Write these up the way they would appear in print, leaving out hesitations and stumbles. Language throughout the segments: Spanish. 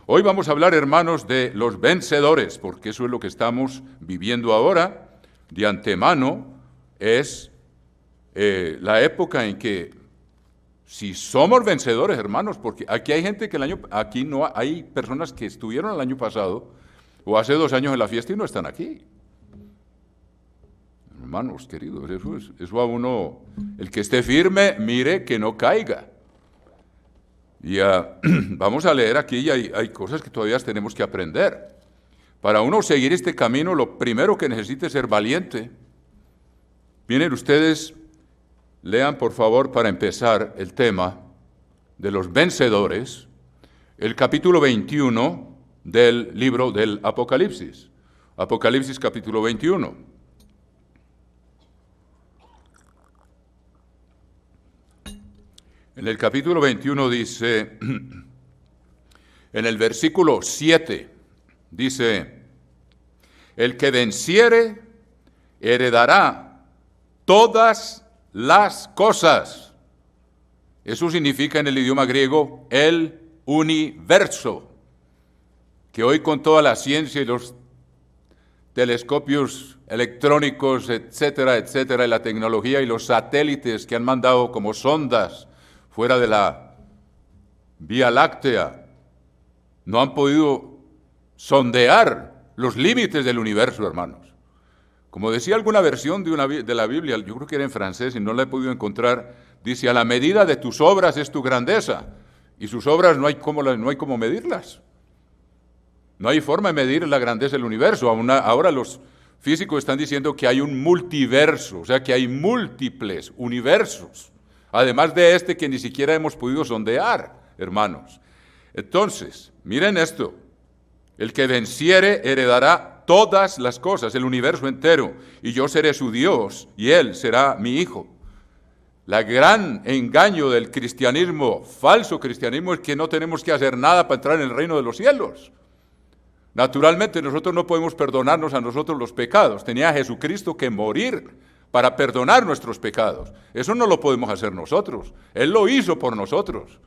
Hoy vamos a hablar, hermanos, de los vencedores, porque eso es lo que estamos viviendo ahora. De antemano es la época en que, si somos vencedores, hermanos, porque aquí hay gente que aquí no hay personas que estuvieron el año pasado o hace 2 años en la fiesta y no están aquí. Hermanos queridos, eso a uno, el que esté firme, mire que no caiga. Y vamos a leer aquí, y hay cosas que todavía tenemos que aprender. Para uno seguir este camino, lo primero que necesita es ser valiente. Miren ustedes, lean por favor para empezar el tema de los vencedores, el capítulo 21 del libro del Apocalipsis. Apocalipsis capítulo 21. En el capítulo 21 dice, en el versículo 7, dice, el que venciere heredará todas las cosas. Eso significa en el idioma griego el universo, que hoy con toda la ciencia y los telescopios electrónicos, etcétera, etcétera, y la tecnología y los satélites que han mandado como sondas fuera de la Vía Láctea, no han podido sondear los límites del universo, hermanos. Como decía alguna versión de la Biblia, yo creo que era en francés y no la he podido encontrar, dice, a la medida de tus obras es tu grandeza, y sus obras no hay cómo medirlas. No hay forma de medir la grandeza del universo. Ahora los físicos están diciendo que hay un multiverso, o sea que hay múltiples universos, además de este que ni siquiera hemos podido sondear, hermanos. Entonces, miren esto, el que venciere heredará todas las cosas, el universo entero, y yo seré su Dios, y él será mi hijo. El gran engaño del cristianismo, falso cristianismo, es que no tenemos que hacer nada para entrar en el reino de los cielos. Naturalmente, nosotros no podemos perdonarnos a nosotros los pecados. Tenía Jesucristo que morir para perdonar nuestros pecados. Eso no lo podemos hacer nosotros. Él lo hizo por nosotros.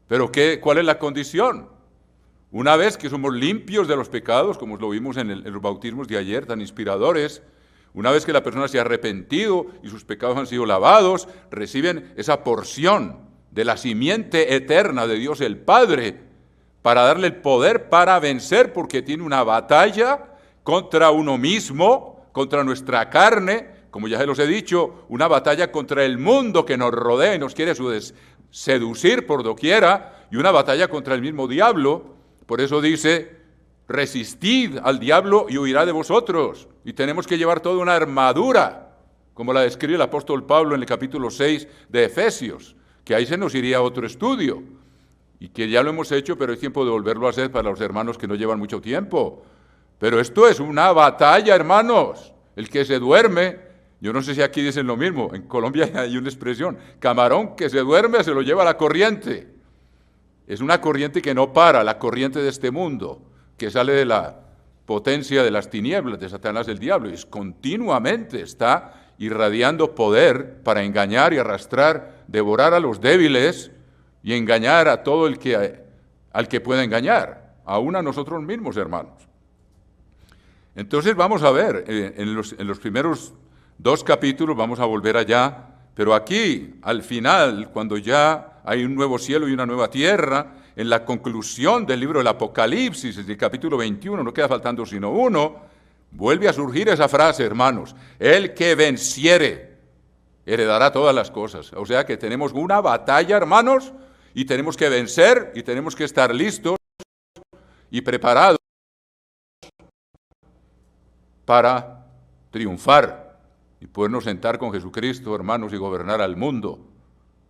Pero ¿cuál es la condición? Una vez que somos limpios de los pecados, como lo vimos en los bautismos de ayer, tan inspiradores, una vez que la persona se ha arrepentido y sus pecados han sido lavados, reciben esa porción de la simiente eterna de Dios el Padre para darle el poder para vencer, porque tiene una batalla contra uno mismo, contra nuestra carne, como ya se los he dicho, una batalla contra el mundo que nos rodea y nos quiere seducir por doquiera, y una batalla contra el mismo diablo. Por eso dice, resistid al diablo y huirá de vosotros. Y tenemos que llevar toda una armadura, como la describe el apóstol Pablo en el capítulo 6 de Efesios, que ahí se nos iría otro estudio, y que ya lo hemos hecho, pero es tiempo de volverlo a hacer para los hermanos que no llevan mucho tiempo. Pero esto es una batalla, hermanos. El que se duerme, yo no sé si aquí dicen lo mismo, en Colombia hay una expresión, camarón que se duerme se lo lleva a la corriente. Es una corriente que no para, la corriente de este mundo, que sale de la potencia de las tinieblas, de Satanás el diablo, y continuamente está irradiando poder para engañar y arrastrar, devorar a los débiles y engañar a todo al que pueda engañar, aún a nosotros mismos, hermanos. Entonces vamos a ver, en los primeros 2 capítulos, vamos a volver allá, pero aquí, al final, cuando ya hay un nuevo cielo y una nueva tierra, en la conclusión del libro del Apocalipsis, en el capítulo 21, no queda faltando sino uno, vuelve a surgir esa frase, hermanos, el que venciere heredará todas las cosas. O sea que tenemos una batalla, hermanos, y tenemos que vencer, y tenemos que estar listos y preparados para triunfar y podernos sentar con Jesucristo, hermanos, y gobernar al mundo,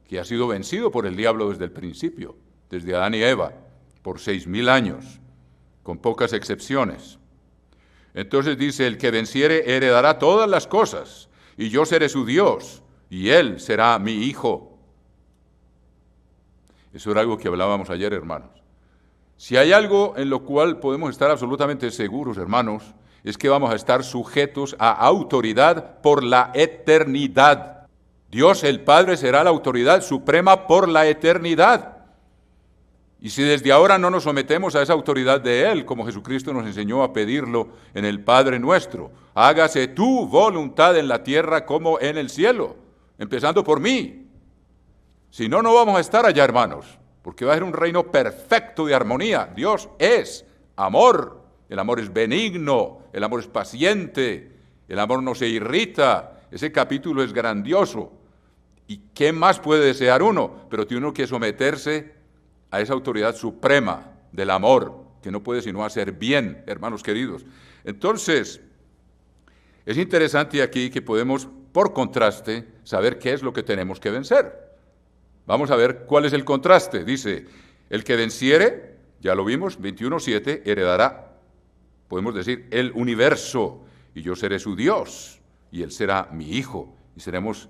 que ha sido vencido por el diablo desde el principio, desde Adán y Eva, por 6,000 años, con pocas excepciones. Entonces dice, el que venciere heredará todas las cosas, y yo seré su Dios, y él será mi hijo. Eso era algo que hablábamos ayer, hermanos. Si hay algo en lo cual podemos estar absolutamente seguros, hermanos, es que vamos a estar sujetos a autoridad por la eternidad. Dios el Padre será la autoridad suprema por la eternidad. Y si desde ahora no nos sometemos a esa autoridad de Él, como Jesucristo nos enseñó a pedirlo en el Padre nuestro, hágase tu voluntad en la tierra como en el cielo, empezando por mí. Si no, no vamos a estar allá, hermanos, porque va a ser un reino perfecto de armonía. Dios es amor, el amor es benigno, el amor es paciente, el amor no se irrita. Ese capítulo es grandioso. ¿Y qué más puede desear uno? Pero tiene uno que someterse a esa autoridad suprema del amor, que no puede sino hacer bien, hermanos queridos. Entonces, es interesante aquí que podemos, por contraste, saber qué es lo que tenemos que vencer. Vamos a ver cuál es el contraste. Dice, el que venciere, ya lo vimos, 21:7, heredará, podemos decir, el universo, y yo seré su Dios, y él será mi hijo, y estaremos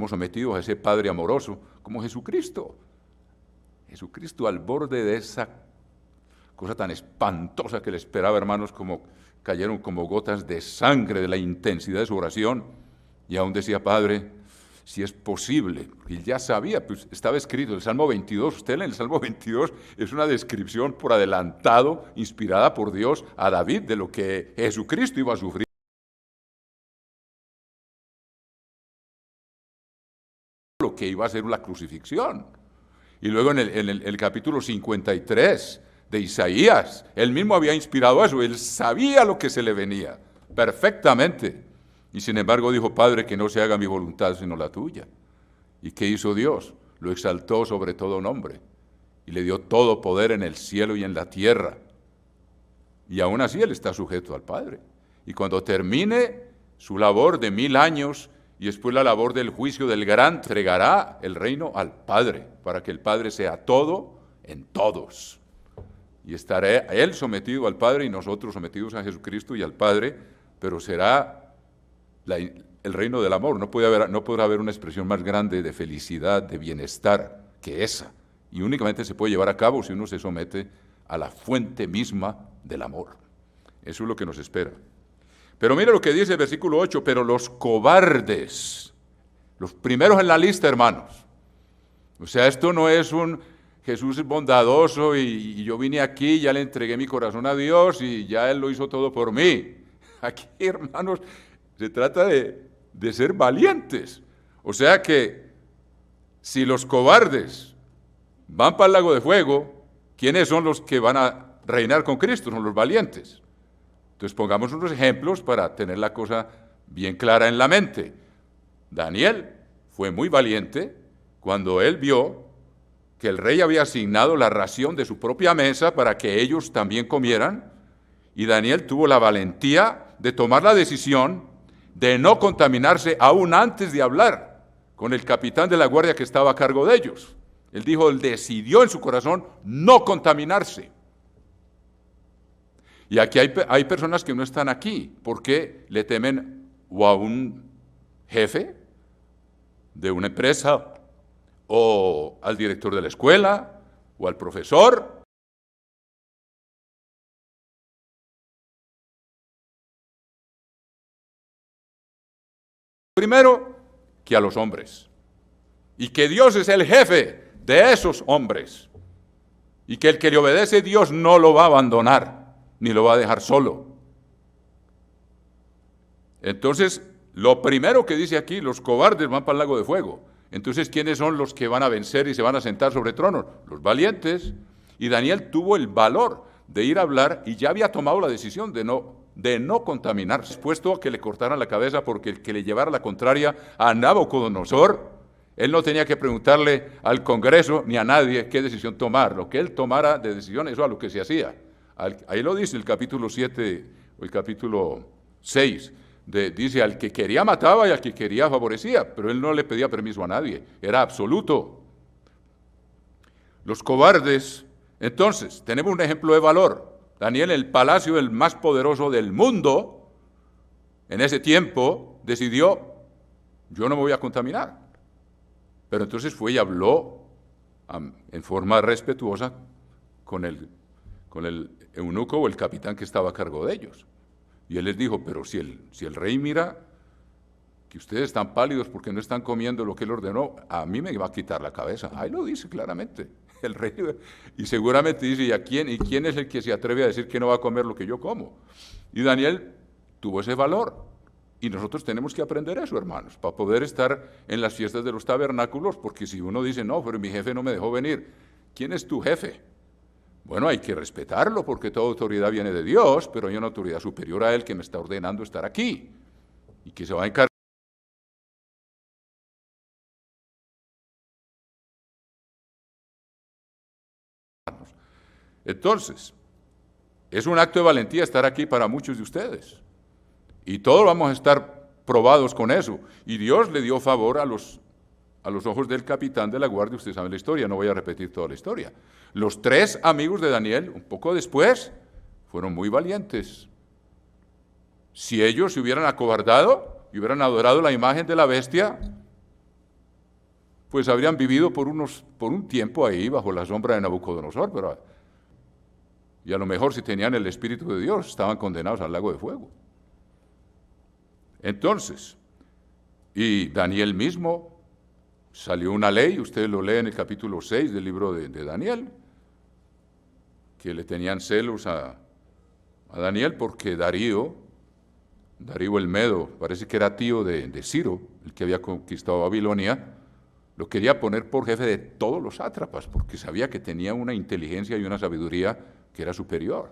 sometidos a ese Padre amoroso, como Jesucristo. Jesucristo al borde de esa cosa tan espantosa que le esperaba, hermanos, como cayeron como gotas de sangre de la intensidad de su oración, y aún decía, Padre, si es posible, porque él ya sabía, pues estaba escrito, el Salmo 22, usted lee el Salmo 22, es una descripción por adelantado, inspirada por Dios a David, de lo que Jesucristo iba a sufrir, lo que iba a ser la crucifixión. Y luego en el capítulo 53 de Isaías, él mismo había inspirado eso, él sabía lo que se le venía, perfectamente. Y sin embargo dijo, Padre, que no se haga mi voluntad sino la tuya. ¿Y qué hizo Dios? Lo exaltó sobre todo nombre y le dio todo poder en el cielo y en la tierra. Y aún así él está sujeto al Padre. Y cuando termine su labor de 1000 años, y después la labor del juicio del gran, entregará el reino al Padre, para que el Padre sea todo en todos. Y estará Él sometido al Padre y nosotros sometidos a Jesucristo y al Padre, pero será el reino del amor. No podrá haber una expresión más grande de felicidad, de bienestar que esa. Y únicamente se puede llevar a cabo si uno se somete a la fuente misma del amor. Eso es lo que nos espera. Pero mire lo que dice el versículo 8, pero los cobardes, los primeros en la lista, hermanos. O sea, esto no es un Jesús es bondadoso y yo vine aquí, ya le entregué mi corazón a Dios y ya Él lo hizo todo por mí. Aquí, hermanos, se trata de ser valientes. O sea que si los cobardes van para el lago de fuego, ¿quiénes son los que van a reinar con Cristo? Son los valientes. Entonces pongamos unos ejemplos para tener la cosa bien clara en la mente. Daniel fue muy valiente cuando él vio que el rey había asignado la ración de su propia mesa para que ellos también comieran, y Daniel tuvo la valentía de tomar la decisión de no contaminarse aún antes de hablar con el capitán de la guardia que estaba a cargo de ellos. Él dijo, él decidió en su corazón no contaminarse. Y aquí hay personas que no están aquí porque le temen o a un jefe de una empresa, o al director de la escuela, o al profesor. Primero, que a los hombres. Y que Dios es el jefe de esos hombres. Y que el que le obedece, Dios no lo va a abandonar, ni lo va a dejar solo. Entonces, lo primero que dice aquí, los cobardes van para el lago de fuego. Entonces, ¿quiénes son los que van a vencer y se van a sentar sobre tronos? Los valientes. Y Daniel tuvo el valor de ir a hablar y ya había tomado la decisión de no contaminarse, dispuesto a que le cortaran la cabeza porque el que le llevara la contraria a Nabucodonosor, él no tenía que preguntarle al Congreso ni a nadie qué decisión tomar. Lo que él tomara de decisión, eso a lo que se hacía. Ahí lo dice el capítulo 7 o el capítulo 6. Dice, al que quería mataba y al que quería favorecía, pero él no le pedía permiso a nadie, era absoluto. Los cobardes, entonces, tenemos un ejemplo de valor. Daniel, en el palacio del más poderoso del mundo, en ese tiempo, decidió, yo no me voy a contaminar. Pero entonces fue y habló en forma respetuosa con el eunuco o el capitán que estaba a cargo de ellos. Y él les dijo, pero si el rey mira que ustedes están pálidos porque no están comiendo lo que él ordenó, a mí me va a quitar la cabeza. Ahí lo dice claramente. el rey, y seguramente dice, ¿y quién es el que se atreve a decir que no va a comer lo que yo como? Y Daniel tuvo ese valor. Y nosotros tenemos que aprender eso, hermanos, para poder estar en las fiestas de los tabernáculos, porque si uno dice, no, pero mi jefe no me dejó venir, ¿quién es tu jefe? Bueno, hay que respetarlo, porque toda autoridad viene de Dios, pero hay una autoridad superior a él que me está ordenando estar aquí, y que se va a encargar. Entonces, es un acto de valentía estar aquí para muchos de ustedes. Y todos vamos a estar probados con eso. Y Dios le dio favor a los ojos del capitán de la guardia. Ustedes saben la historia, no voy a repetir toda la historia. Los 3 amigos de Daniel, un poco después, fueron muy valientes. Si ellos se hubieran acobardado y hubieran adorado la imagen de la bestia, pues habrían vivido por un tiempo ahí bajo la sombra de Nabucodonosor, y a lo mejor si tenían el Espíritu de Dios estaban condenados al lago de fuego. Entonces, y Daniel mismo, salió una ley, ustedes lo leen en el capítulo 6 del libro de Daniel, que le tenían celos a Daniel porque Darío el Medo, parece que era tío de Ciro, el que había conquistado Babilonia, lo quería poner por jefe de todos los sátrapas, porque sabía que tenía una inteligencia y una sabiduría que era superior.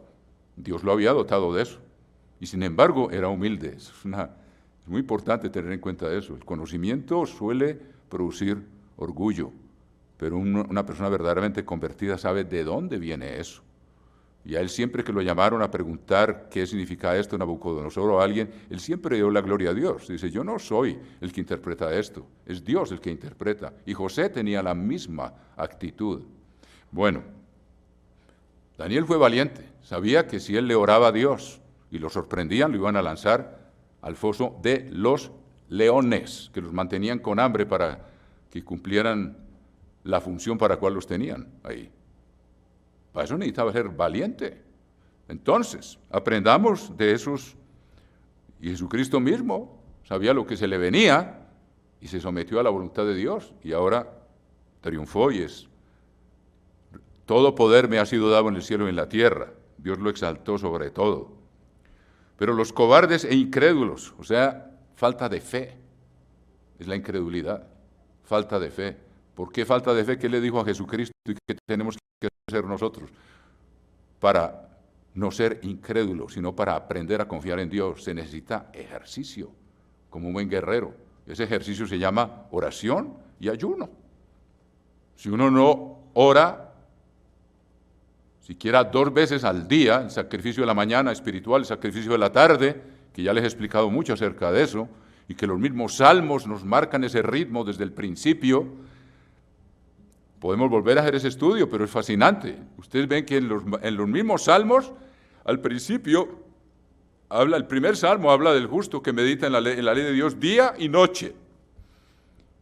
Dios lo había dotado de eso. Y sin embargo, era humilde. Es muy importante tener en cuenta eso. El conocimiento suele producir orgullo, pero una persona verdaderamente convertida sabe de dónde viene eso. Y a él siempre que lo llamaron a preguntar qué significa esto, Nabucodonosor o alguien, él siempre dio la gloria a Dios. Dice, yo no soy el que interpreta esto, es Dios el que interpreta. Y José tenía la misma actitud. Bueno, Daniel fue valiente, sabía que si él le oraba a Dios y lo sorprendían, lo iban a lanzar al foso de los leones, que los mantenían con hambre para que cumplieran la función para la cual los tenían ahí. Para eso necesitaba ser valiente. Entonces, aprendamos de esos. Y Jesucristo mismo sabía lo que se le venía y se sometió a la voluntad de Dios y ahora triunfó y es. Todo poder me ha sido dado en el cielo y en la tierra. Dios lo exaltó sobre todo. Pero los cobardes e incrédulos, o sea, falta de fe, es la incredulidad, falta de fe. ¿Por qué falta de fe? ¿Qué le dijo a Jesucristo y qué tenemos que hacer nosotros? Para no ser incrédulos, sino para aprender a confiar en Dios, se necesita ejercicio, como un buen guerrero. Ese ejercicio se llama oración y ayuno. Si uno no ora, siquiera 2 veces al día, el sacrificio de la mañana espiritual, el sacrificio de la tarde, que ya les he explicado mucho acerca de eso, y que los mismos salmos nos marcan ese ritmo desde el principio. Podemos volver a hacer ese estudio, pero es fascinante. Ustedes ven que en los mismos salmos, al principio, el primer salmo habla del justo que medita en la ley de Dios día y noche.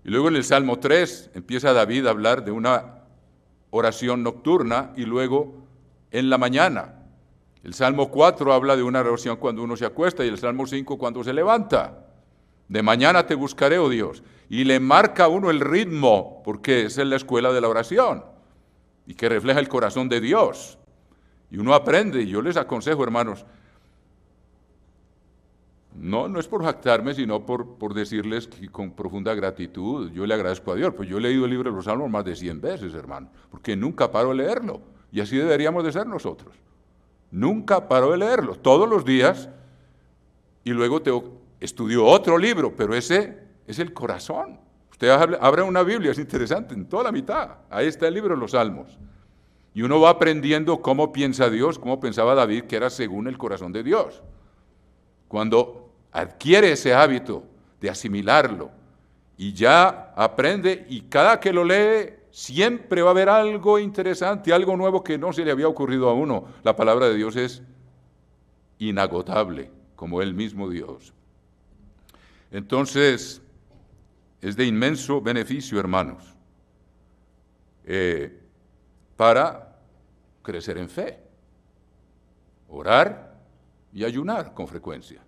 Y luego en el Salmo 3 empieza David a hablar de una oración nocturna y luego en la mañana. El Salmo 4 habla de una oración cuando uno se acuesta y el Salmo 5 cuando se levanta. De mañana te buscaré, oh Dios. Y le marca a uno el ritmo, porque esa es la escuela de la oración, y que refleja el corazón de Dios. Y uno aprende, y yo les aconsejo, hermanos, no es por jactarme, sino por decirles que con profunda gratitud, yo le agradezco a Dios, pues yo he leído el libro de los Salmos más de 100 veces, hermano, porque nunca paro de leerlo, y así deberíamos de ser nosotros. Nunca paro de leerlo, todos los días, y luego estudio otro libro, pero ese es el corazón. Usted abra una Biblia, es interesante, en toda la mitad, ahí está el libro de los Salmos. Y uno va aprendiendo cómo piensa Dios, cómo pensaba David, que era según el corazón de Dios. Cuando adquiere ese hábito de asimilarlo y ya aprende, y cada que lo lee, siempre va a haber algo interesante, algo nuevo que no se le había ocurrido a uno. La palabra de Dios es inagotable, como el mismo Dios. Entonces, es de inmenso beneficio, hermanos, para crecer en fe, orar y ayunar con frecuencia.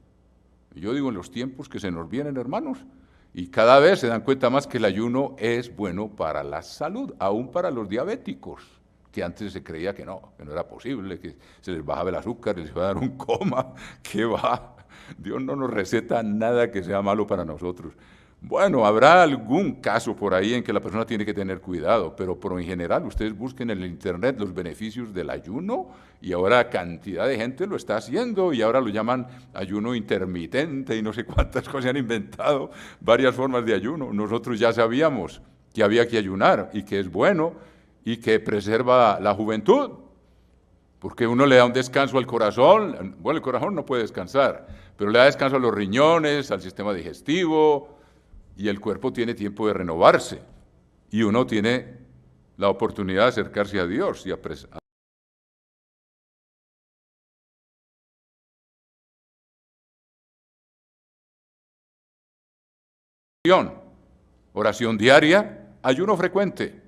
Yo digo en los tiempos que se nos vienen, hermanos, Y cada vez se dan cuenta más que el ayuno es bueno para la salud, aún para los diabéticos, que antes se creía que no era posible, que se les bajaba el azúcar, les iba a dar un coma. ¿Qué va? Dios no nos receta nada que sea malo para nosotros. Bueno, habrá algún caso por ahí en que la persona tiene que tener cuidado, pero en general ustedes busquen en el internet los beneficios del ayuno y ahora cantidad de gente lo está haciendo y ahora lo llaman ayuno intermitente y no sé cuántas cosas han inventado, varias formas de ayuno. Nosotros ya sabíamos que había que ayunar y que es bueno y que preserva la juventud, porque uno le da un descanso al corazón. Bueno, el corazón no puede descansar, pero le da descanso a los riñones, al sistema digestivo, y el cuerpo tiene tiempo de renovarse, y uno tiene la oportunidad de acercarse a Dios y oración diaria, ayuno frecuente.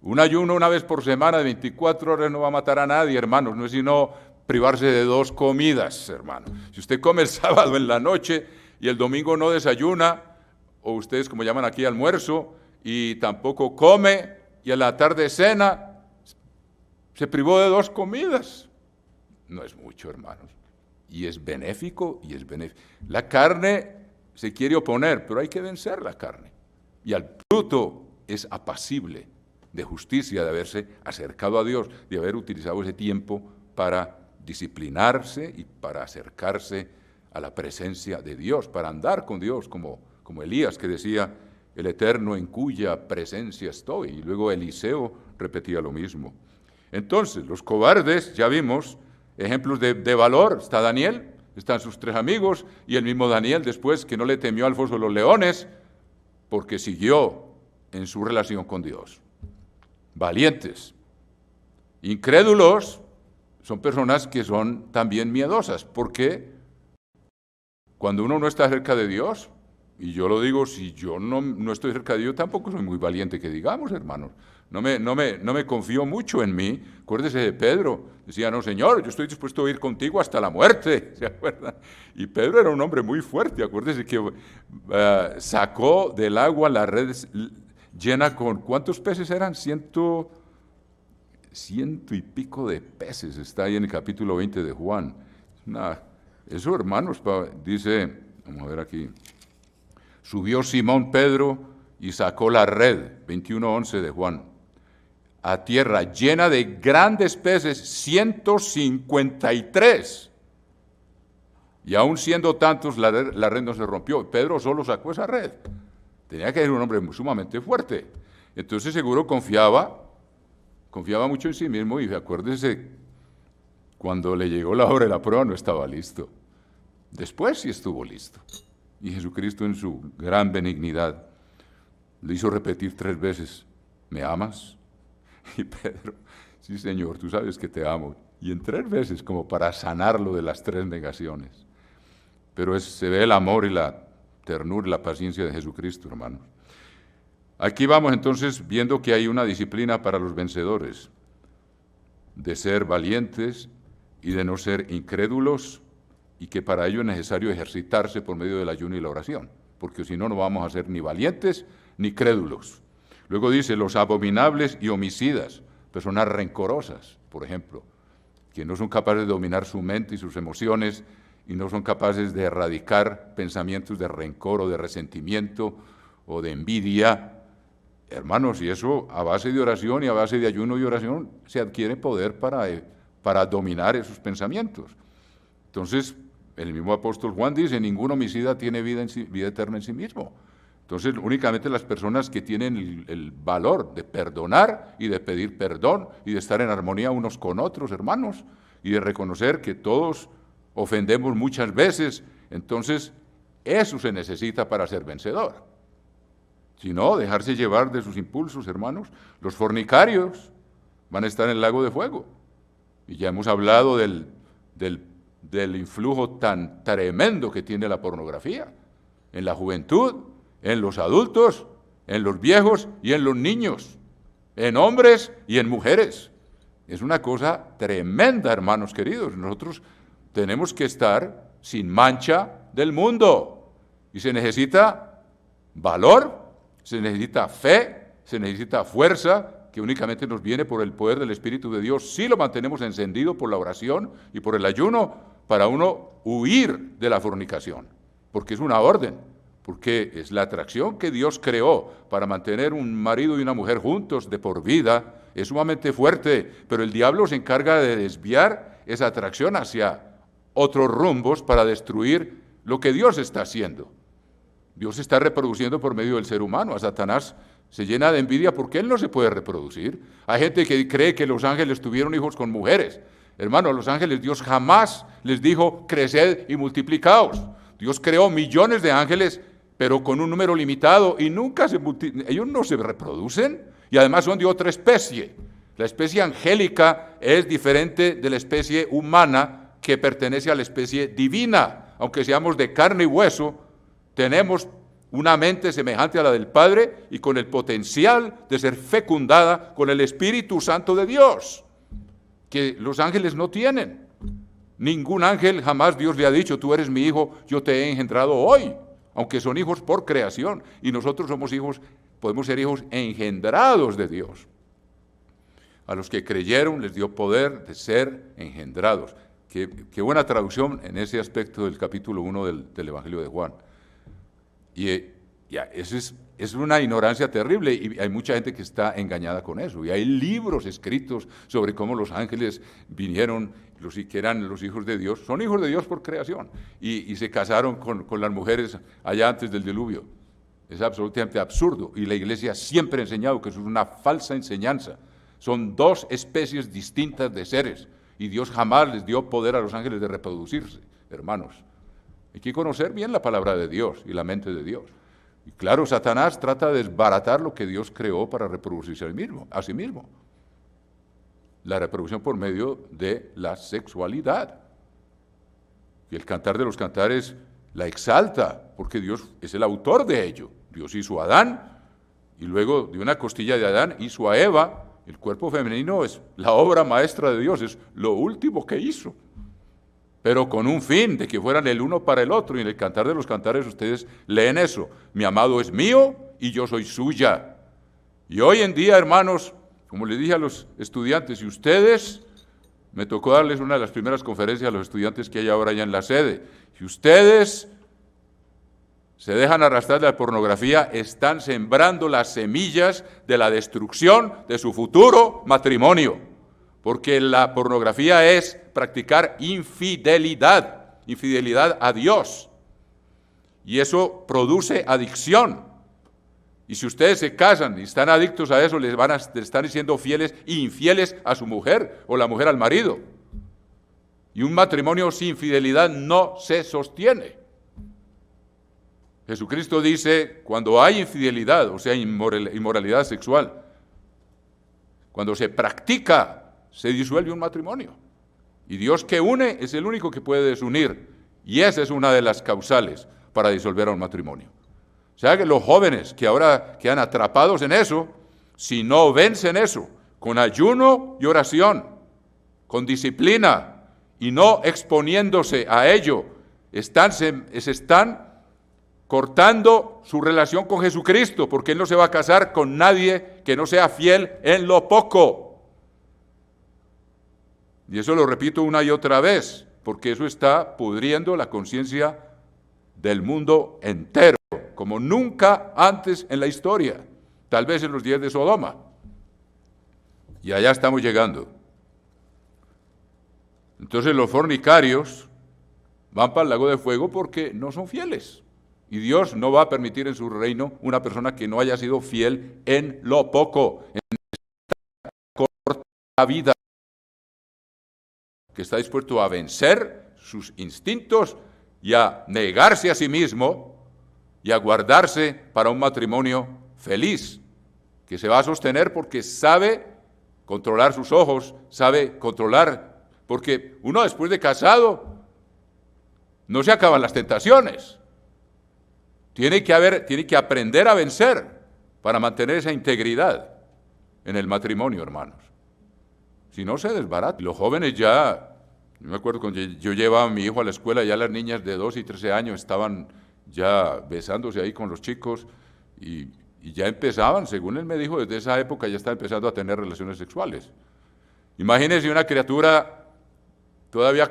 Un ayuno una vez por semana de 24 horas no va a matar a nadie, hermanos, no es sino privarse de 2 comidas, hermanos. Si usted come el sábado en la noche y el domingo no desayuna, o ustedes como llaman aquí almuerzo, y tampoco come, y a la tarde cena, se privó de 2 comidas. No es mucho, hermanos. Y es benéfico, La carne se quiere oponer, pero hay que vencer la carne. Y al fruto es apacible, de justicia, de haberse acercado a Dios, de haber utilizado ese tiempo para disciplinarse y para acercarse a la presencia de Dios, para andar con Dios, como Elías, que decía, el Eterno en cuya presencia estoy, y luego Eliseo repetía lo mismo. Entonces, los cobardes, ya vimos, ejemplos de valor, está Daniel, están sus 3 amigos, y el mismo Daniel después, que no le temió al foso de los leones, porque siguió en su relación con Dios. Valientes. Incrédulos son personas que son también miedosas, porque cuando uno no está cerca de Dios, y yo lo digo, si yo no estoy cerca de Dios, tampoco soy muy valiente, que digamos, hermanos. No me confío mucho en mí. Acuérdese de Pedro. Decía, no, Señor, yo estoy dispuesto a ir contigo hasta la muerte. ¿Se acuerdan? Y Pedro era un hombre muy fuerte. Acuérdese que sacó del agua la red llena con, ¿cuántos peces eran? Ciento y pico de peces. Está ahí en el capítulo 20 de Juan. Eso, hermanos, dice, vamos a ver aquí. Subió Simón Pedro y sacó la red, 21:11 de Juan, a tierra llena de grandes peces, 153. Y aún siendo tantos, la red no se rompió. Pedro solo sacó esa red. Tenía que ser un hombre sumamente fuerte. Entonces seguro confiaba mucho en sí mismo, y acuérdese, cuando le llegó la hora de la prueba no estaba listo. Después sí estuvo listo. Y Jesucristo, en su gran benignidad, le hizo repetir 3 veces, ¿me amas? Y Pedro, sí, Señor, tú sabes que te amo. Y en 3 veces, como para sanarlo de las 3 negaciones. Pero se ve el amor y la ternura y la paciencia de Jesucristo, hermanos. Aquí vamos entonces viendo que hay una disciplina para los vencedores, de ser valientes y de no ser incrédulos, y que para ello es necesario ejercitarse por medio del ayuno y la oración, porque si no, no vamos a ser ni valientes ni crédulos. Luego dice, los abominables y homicidas, personas rencorosas, por ejemplo, que no son capaces de dominar su mente y sus emociones, y no son capaces de erradicar pensamientos de rencor o de resentimiento o de envidia. Hermanos, y eso a base de oración y a base de ayuno y oración se adquiere poder para dominar esos pensamientos. Entonces, el mismo apóstol Juan dice, ningún homicida tiene vida eterna en sí mismo. Entonces, únicamente las personas que tienen el valor de perdonar y de pedir perdón y de estar en armonía unos con otros, hermanos, y de reconocer que todos ofendemos muchas veces, entonces eso se necesita para ser vencedor. Si no, dejarse llevar de sus impulsos, hermanos. Los fornicarios van a estar en el lago de fuego. Y ya hemos hablado del influjo tan tremendo que tiene la pornografía en la juventud, en los adultos, en los viejos y en los niños, en hombres y en mujeres. Es una cosa tremenda, hermanos queridos. Nosotros tenemos que estar sin mancha del mundo. Y se necesita valor, se necesita fe, se necesita fuerza, que únicamente nos viene por el poder del Espíritu de Dios, si lo mantenemos encendido por la oración y por el ayuno, para uno huir de la fornicación, porque es una orden, porque es la atracción que Dios creó para mantener un marido y una mujer juntos de por vida, es sumamente fuerte, pero el diablo se encarga de desviar esa atracción hacia otros rumbos para destruir lo que Dios está haciendo. Dios se está reproduciendo por medio del ser humano. A Satanás se llena de envidia porque él no se puede reproducir. Hay gente que cree que los ángeles tuvieron hijos con mujeres. Hermano, a los ángeles Dios jamás les dijo, creced y multiplicaos. Dios creó millones de ángeles, pero con un número limitado, y nunca ellos no se reproducen, y además son de otra especie. La especie angélica es diferente de la especie humana, que pertenece a la especie divina. Aunque seamos de carne y hueso, tenemos una mente semejante a la del Padre y con el potencial de ser fecundada con el Espíritu Santo de Dios, que los ángeles no tienen. Ningún ángel jamás Dios le ha dicho, tú eres mi hijo, yo te he engendrado hoy, aunque son hijos por creación, y nosotros somos hijos, podemos ser hijos engendrados de Dios. A los que creyeron les dio poder de ser engendrados. Qué buena traducción en ese aspecto del capítulo 1 del Evangelio de Juan. Y eso es una ignorancia terrible, y hay mucha gente que está engañada con eso. Y hay libros escritos sobre cómo los ángeles vinieron, que eran los hijos de Dios, son hijos de Dios por creación, y se casaron con las mujeres allá antes del diluvio. Es absolutamente absurdo, y la iglesia siempre ha enseñado que eso es una falsa enseñanza. Son dos especies distintas de seres, y Dios jamás les dio poder a los ángeles de reproducirse, hermanos. Hay que conocer bien la palabra de Dios y la mente de Dios. Y claro, Satanás trata de desbaratar lo que Dios creó para reproducirse a sí mismo. La reproducción por medio de la sexualidad. Y el Cantar de los Cantares la exalta, porque Dios es el autor de ello. Dios hizo a Adán, y luego de una costilla de Adán hizo a Eva. El cuerpo femenino es la obra maestra de Dios, es lo último que hizo. Pero con un fin, de que fueran el uno para el otro. Y en el Cantar de los Cantares ustedes leen eso. Mi amado es mío y yo soy suya. Y hoy en día, hermanos, como les dije a los estudiantes, y ustedes, me tocó darles una de las primeras conferencias a los estudiantes que hay ahora ya en la sede. Si ustedes se dejan arrastrar de la pornografía, están sembrando las semillas de la destrucción de su futuro matrimonio. Porque la pornografía es practicar infidelidad a Dios. Y eso produce adicción. Y si ustedes se casan y están adictos a eso, les están siendo fieles e infieles a su mujer, o la mujer al marido. Y un matrimonio sin fidelidad no se sostiene. Jesucristo dice, cuando hay infidelidad, o sea, inmoralidad sexual, cuando se practica, se disuelve un matrimonio. Y Dios que une es el único que puede desunir. Y esa es una de las causales para disolver a un matrimonio. O sea que los jóvenes que ahora quedan atrapados en eso, si no vencen eso, con ayuno y oración, con disciplina, y no exponiéndose a ello, se están cortando su relación con Jesucristo, porque Él no se va a casar con nadie que no sea fiel en lo poco. Y eso lo repito una y otra vez, porque eso está pudriendo la conciencia del mundo entero, como nunca antes en la historia, tal vez en los días de Sodoma. Y allá estamos llegando. Entonces los fornicarios van para el lago de fuego porque no son fieles. Y Dios no va a permitir en su reino una persona que no haya sido fiel en lo poco, en esta corta vida, que está dispuesto a vencer sus instintos y a negarse a sí mismo y a guardarse para un matrimonio feliz, que se va a sostener porque sabe controlar sus ojos, sabe controlar, porque uno después de casado no se acaban las tentaciones. Tiene que aprender a vencer para mantener esa integridad en el matrimonio, hermanos. Si no, se desbarata. Los jóvenes ya, yo me acuerdo cuando yo llevaba a mi hijo a la escuela, ya las niñas de 12 y 13 años estaban ya besándose ahí con los chicos, y ya empezaban, según él me dijo, desde esa época ya está empezando a tener relaciones sexuales. Imagínense una criatura todavía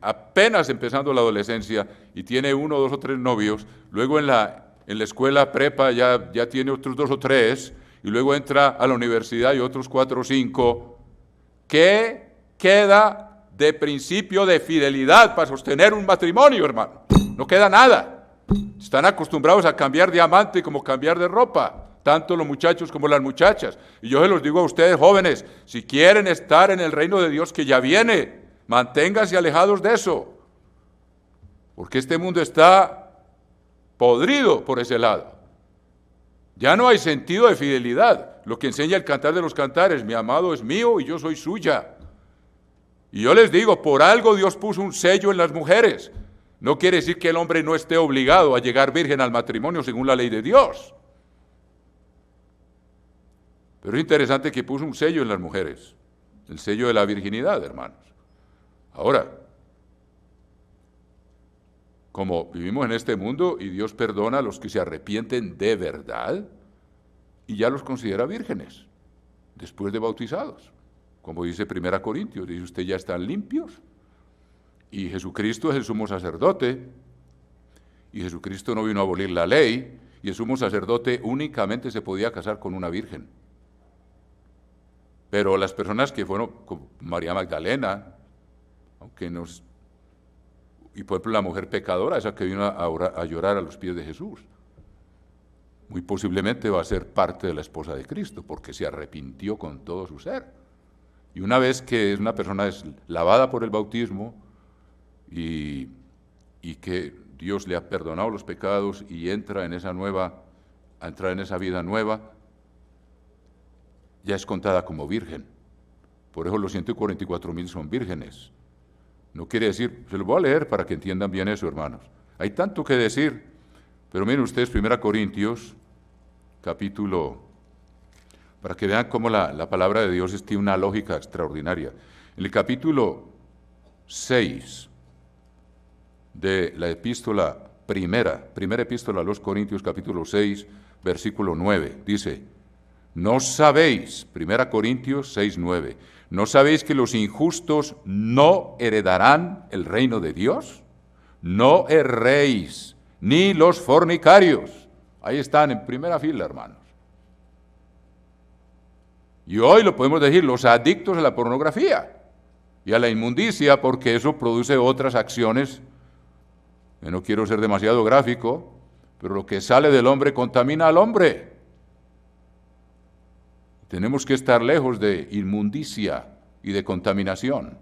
apenas empezando la adolescencia y tiene 1, 2 o 3 novios, luego en la escuela prepa ya tiene otros 2 o 3, y luego entra a la universidad y otros 4 o 5. ¿Qué queda de principio de fidelidad para sostener un matrimonio, hermano? No queda nada. Están acostumbrados a cambiar de amante como cambiar de ropa, tanto los muchachos como las muchachas. Y yo se los digo a ustedes, jóvenes, si quieren estar en el reino de Dios que ya viene, manténganse alejados de eso, porque este mundo está podrido por ese lado. Ya no hay sentido de fidelidad. Lo que enseña el Cantar de los Cantares: mi amado es mío y yo soy suya. Y yo les digo, por algo Dios puso un sello en las mujeres. No quiere decir que el hombre no esté obligado a llegar virgen al matrimonio según la ley de Dios. Pero es interesante que puso un sello en las mujeres, el sello de la virginidad, hermanos. Ahora, como vivimos en este mundo y Dios perdona a los que se arrepienten de verdad, y ya los considera vírgenes después de bautizados. Como dice 1 Corintios, dice: usted ya están limpios. Y Jesucristo es el sumo sacerdote, y Jesucristo no vino a abolir la ley, y el sumo sacerdote únicamente se podía casar con una virgen. Pero las personas que fueron, como María Magdalena, y por ejemplo la mujer pecadora, esa que vino a llorar a los pies de Jesús, muy posiblemente va a ser parte de la esposa de Cristo, porque se arrepintió con todo su ser. Y una vez que una persona es lavada por el bautismo, y que Dios le ha perdonado los pecados y entra en esa vida nueva, ya es contada como virgen. Por eso los 144,000 son vírgenes. No quiere decir, se lo voy a leer para que entiendan bien eso, hermanos. Hay tanto que decir, pero miren ustedes 1 Corintios, capítulo, para que vean cómo la palabra de Dios tiene una lógica extraordinaria. En el capítulo 6 de la epístola primera epístola a los Corintios, capítulo 6, versículo 9, dice: ¿no sabéis, 1 Corintios 6, 9, ¿no sabéis que los injustos no heredarán el reino de Dios? No erréis, ni los fornicarios. Ahí están en primera fila, hermanos. Y hoy lo podemos decir, los adictos a la pornografía y a la inmundicia, porque eso produce otras acciones. No quiero ser demasiado gráfico, pero lo que sale del hombre contamina al hombre. Tenemos que estar lejos de inmundicia y de contaminación.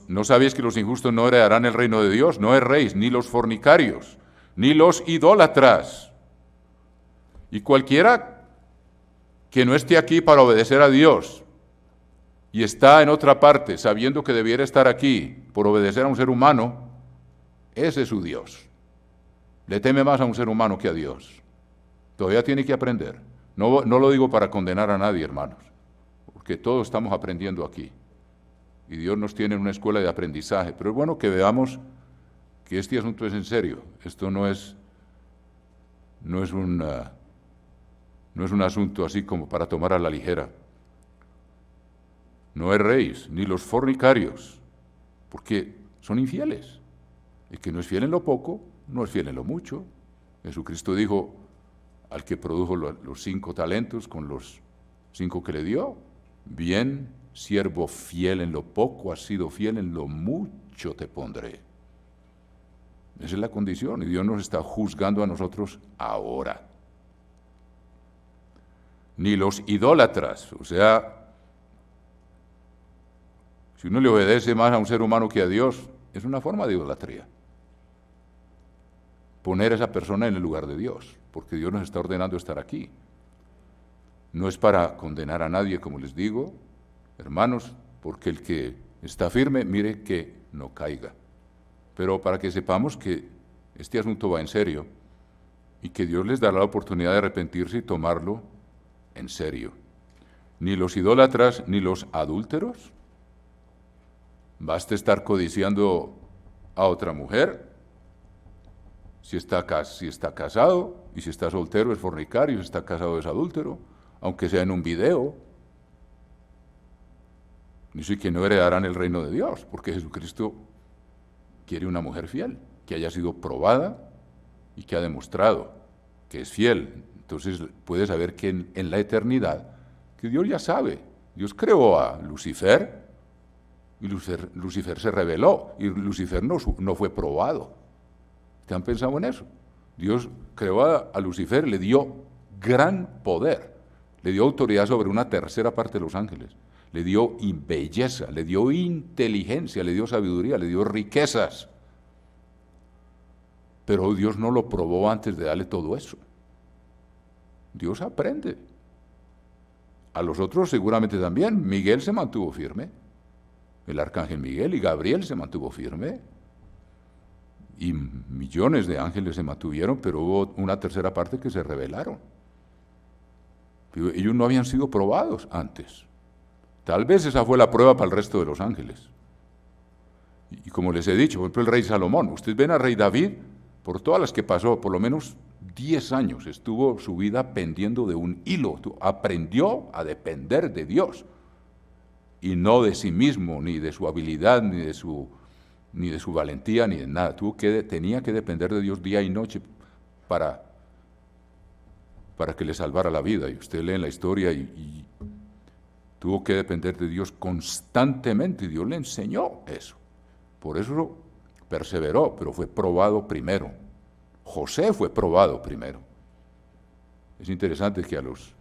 ¿No sabéis que los injustos no heredarán el reino de Dios? No erréis, ni los fornicarios, ni los idólatras. Y cualquiera que no esté aquí para obedecer a Dios y está en otra parte sabiendo que debiera estar aquí por obedecer a un ser humano, ese es su Dios. Le teme más a un ser humano que a Dios. Todavía tiene que aprender. No lo digo para condenar a nadie, hermanos, porque todos estamos aprendiendo aquí. Y Dios nos tiene en una escuela de aprendizaje. Pero es bueno que veamos que este asunto es en serio. Esto no es un asunto así como para tomar a la ligera. No erréis, ni los fornicarios, porque son infieles. El que no es fiel en lo poco, no es fiel en lo mucho. Jesucristo dijo al que produjo los 5 talentos con los 5 que le dio: bien, siervo fiel en lo poco, has sido fiel en lo mucho, te pondré. Esa es la condición, y Dios nos está juzgando a nosotros ahora. Ni los idólatras, o sea, si uno le obedece más a un ser humano que a Dios, es una forma de idolatría. Poner a esa persona en el lugar de Dios, porque Dios nos está ordenando estar aquí. No es para condenar a nadie, como les digo, hermanos, porque el que está firme, mire que no caiga. Pero para que sepamos que este asunto va en serio y que Dios les dará la oportunidad de arrepentirse y tomarlo en serio. Ni los idólatras, ni los adúlteros. Basta estar codiciando a otra mujer. Si está casado, y si está soltero es fornicario, si está casado es adúltero, aunque sea en un video. Dice que no heredarán el reino de Dios, porque Jesucristo quiere una mujer fiel, que haya sido probada y que ha demostrado que es fiel. Entonces puede saber que en la eternidad, que Dios ya sabe. Dios creó a Lucifer, y Lucifer se rebeló, y Lucifer no fue probado. ¿Ustedes han pensado en eso? Dios creó a Lucifer, le dio gran poder, le dio autoridad sobre una tercera parte de los ángeles, le dio belleza, le dio inteligencia, le dio sabiduría, le dio riquezas. Pero Dios no lo probó antes de darle todo eso. Dios aprende. A los otros seguramente también. Miguel se mantuvo firme, el arcángel Miguel, y Gabriel se mantuvo firme, y millones de ángeles se mantuvieron, pero hubo una tercera parte que se rebelaron. Ellos no habían sido probados antes. Tal vez esa fue la prueba para el resto de los ángeles. Y como les he dicho, por ejemplo, el rey Salomón, ustedes ven al rey David, por todas las que pasó, por lo menos 10 años estuvo su vida pendiendo de un hilo, aprendió a depender de Dios, y no de sí mismo, ni de su habilidad, ni de su valentía, ni de nada. Tenía que depender de Dios día y noche para que le salvara la vida. Y usted lee en la historia y tuvo que depender de Dios constantemente, y Dios le enseñó eso. Por eso perseveró, pero fue probado primero. José fue probado primero. Es interesante que a los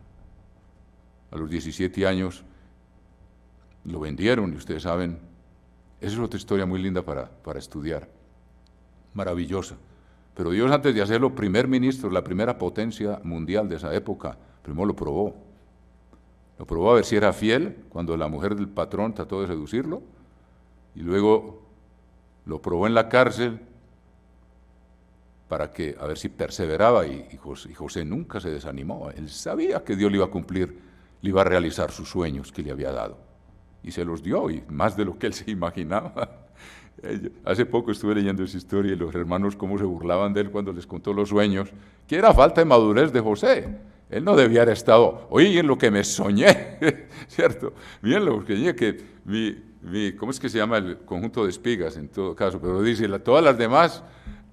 17 años lo vendieron, y ustedes saben, esa es otra historia muy linda para estudiar, maravillosa. Pero Dios, antes de hacerlo primer ministro, la primera potencia mundial de esa época, primero lo probó. Lo probó a ver si era fiel cuando la mujer del patrón trató de seducirlo, y luego lo probó en la cárcel para que a ver si perseveraba, y José nunca se desanimó. Él sabía que Dios le iba a cumplir, le iba a realizar sus sueños que le había dado, y se los dio, y más de lo que él se imaginaba. Hace poco estuve leyendo esa historia, y los hermanos cómo se burlaban de él cuando les contó los sueños, que era falta de madurez de José. Él no debía haber estado, oye, en lo que me soñé, ¿cierto? Miren lo que soñé, que ¿cómo es que se llama el conjunto de espigas en todo caso? Pero dice, todas las demás,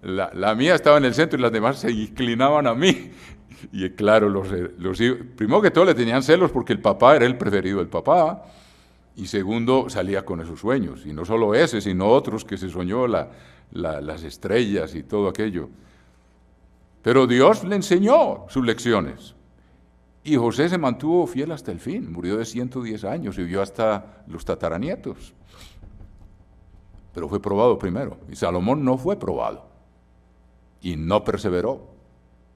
la mía estaba en el centro y las demás se inclinaban a mí. Y claro, los hijos, primero que todo le tenían celos porque el papá era el preferido del papá, y segundo, salía con esos sueños, y no solo ese, sino otros que se soñó, las estrellas y todo aquello. Pero Dios le enseñó sus lecciones. Y José se mantuvo fiel hasta el fin, murió de 110 años y vivió hasta los tataranietos. Pero fue probado primero, y Salomón no fue probado, y no perseveró.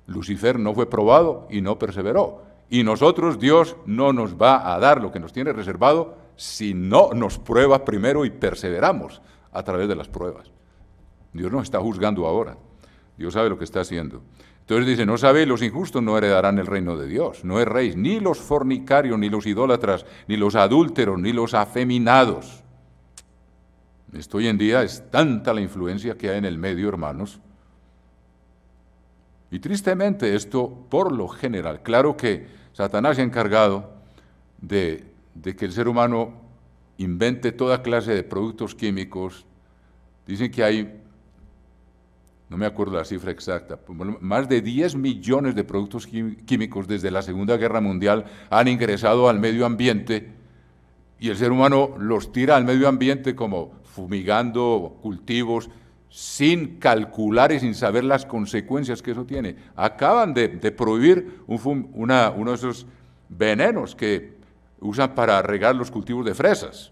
Lucifer no fue probado y no perseveró. Y nosotros, Dios no nos va a dar lo que nos tiene reservado si no nos prueba primero y perseveramos a través de las pruebas. Dios nos está juzgando ahora. Dios sabe lo que está haciendo. Entonces dice, no sabéis, los injustos no heredarán el reino de Dios. No erréis, ni los fornicarios, ni los idólatras, ni los adúlteros, ni los afeminados. Esto hoy en día es tanta la influencia que hay en el medio, hermanos. Y tristemente esto, por lo general, claro que Satanás se ha encargado de que el ser humano invente toda clase de productos químicos. Dicen que hay, no me acuerdo la cifra exacta, más de 10 millones de productos químicos desde la Segunda Guerra Mundial han ingresado al medio ambiente, y el ser humano los tira al medio ambiente como fumigando cultivos, sin calcular y sin saber las consecuencias que eso tiene. Acaban de prohibir uno de esos venenos que usan para regar los cultivos de fresas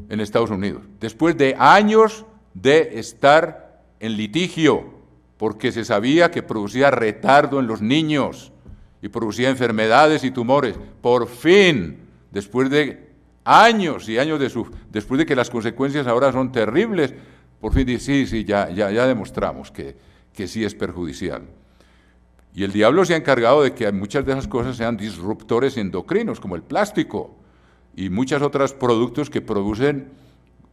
en Estados Unidos, después de años de estar en litigio, porque se sabía que producía retardo en los niños y producía enfermedades y tumores. Por fin, después de años y años después de que las consecuencias ahora son terribles, por fin dice, sí, ya demostramos que sí es perjudicial. Y el diablo se ha encargado de que muchas de esas cosas sean disruptores endocrinos, como el plástico, y muchos otros productos que producen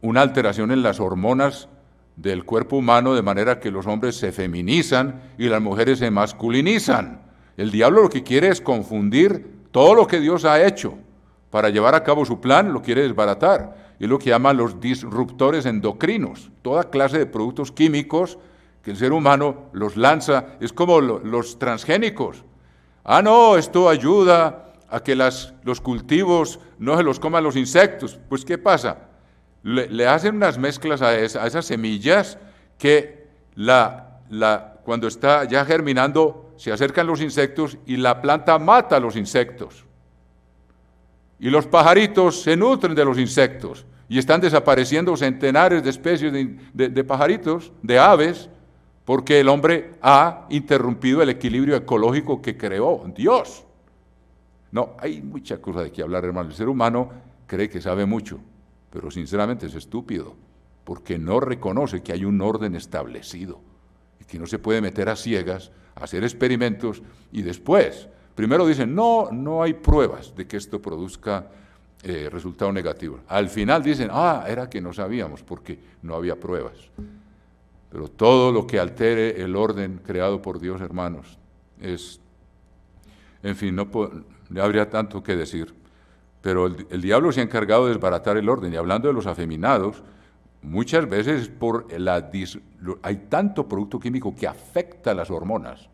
una alteración en las hormonas del cuerpo humano, de manera que los hombres se feminizan y las mujeres se masculinizan. El diablo lo que quiere es confundir todo lo que Dios ha hecho para llevar a cabo su plan, lo quiere desbaratar. Y es lo que llaman los disruptores endocrinos, toda clase de productos químicos que el ser humano los lanza, es como los transgénicos. Ah, no, esto ayuda a que los cultivos no se los coman los insectos. Pues, ¿qué pasa? Le hacen unas mezclas a esas semillas que cuando está ya germinando se acercan los insectos y la planta mata a los insectos. Y los pajaritos se nutren de los insectos y están desapareciendo centenares de especies de pajaritos, de aves, porque el hombre ha interrumpido el equilibrio ecológico que creó Dios. No, hay mucha cosa de qué hablar, hermano. El ser humano cree que sabe mucho, pero sinceramente es estúpido, porque no reconoce que hay un orden establecido y que no se puede meter a ciegas a hacer experimentos y después, primero dicen, no hay pruebas de que esto produzca resultados negativos. Al final dicen, era que no sabíamos porque no había pruebas. Pero todo lo que altere el orden creado por Dios, hermanos, en fin, no habría tanto que decir. Pero el diablo se ha encargado de desbaratar el orden. Y hablando de los afeminados, muchas veces hay tanto producto químico que afecta las hormonas.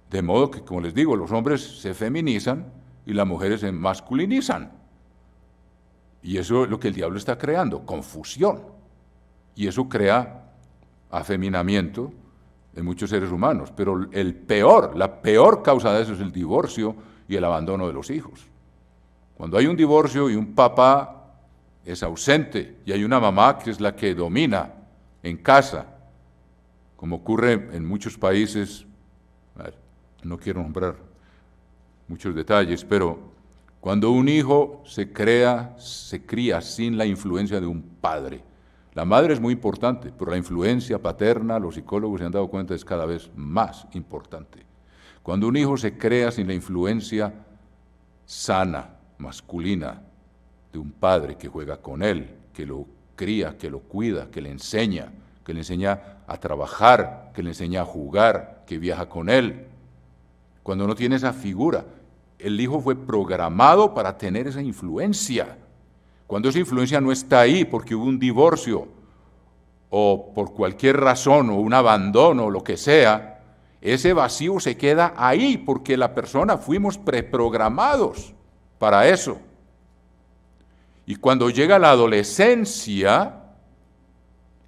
De modo que, como les digo, los hombres se feminizan y las mujeres se masculinizan. Y eso es lo que el diablo está creando, confusión. Y eso crea afeminamiento en muchos seres humanos. Pero la peor causa de eso es el divorcio y el abandono de los hijos. Cuando hay un divorcio y un papá es ausente y hay una mamá que es la que domina en casa, como ocurre en muchos países, no quiero nombrar muchos detalles, pero cuando un hijo se cría sin la influencia de un padre. La madre es muy importante, pero la influencia paterna, los psicólogos se han dado cuenta, es cada vez más importante. Cuando un hijo se crea sin la influencia sana, masculina, de un padre que juega con él, que lo cría, que lo cuida, que le enseña a trabajar, que le enseña a jugar, que viaja con él. Cuando no tiene esa figura, el hijo fue programado para tener esa influencia. Cuando esa influencia no está ahí porque hubo un divorcio o por cualquier razón o un abandono o lo que sea, ese vacío se queda ahí porque la persona fuimos preprogramados para eso. Y cuando llega la adolescencia,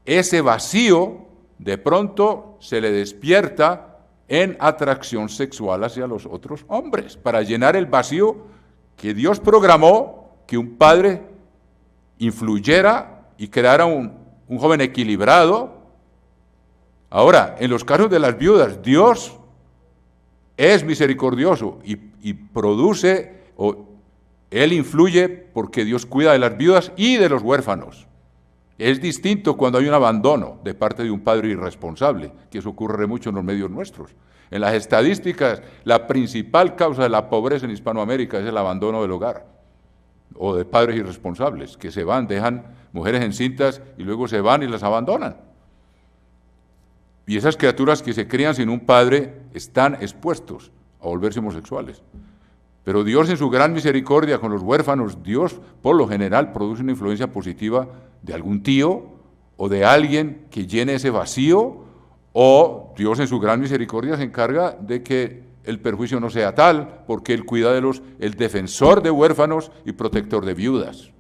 ese vacío de pronto se le despierta en atracción sexual hacia los otros hombres, para llenar el vacío que Dios programó que un padre influyera y creara un joven equilibrado. Ahora, en los casos de las viudas, Dios es misericordioso y produce, Él influye porque Dios cuida de las viudas y de los huérfanos. Es distinto cuando hay un abandono de parte de un padre irresponsable, que eso ocurre mucho en los medios nuestros. En las estadísticas, la principal causa de la pobreza en Hispanoamérica es el abandono del hogar, o de padres irresponsables, que se van, dejan mujeres encintas y luego se van y las abandonan. Y esas criaturas que se crían sin un padre están expuestos a volverse homosexuales. Pero Dios, en su gran misericordia con los huérfanos, Dios por lo general produce una influencia positiva de algún tío o de alguien que llene ese vacío, o Dios en su gran misericordia se encarga de que el perjuicio no sea tal, porque Él cuida de el defensor de huérfanos y protector de viudas.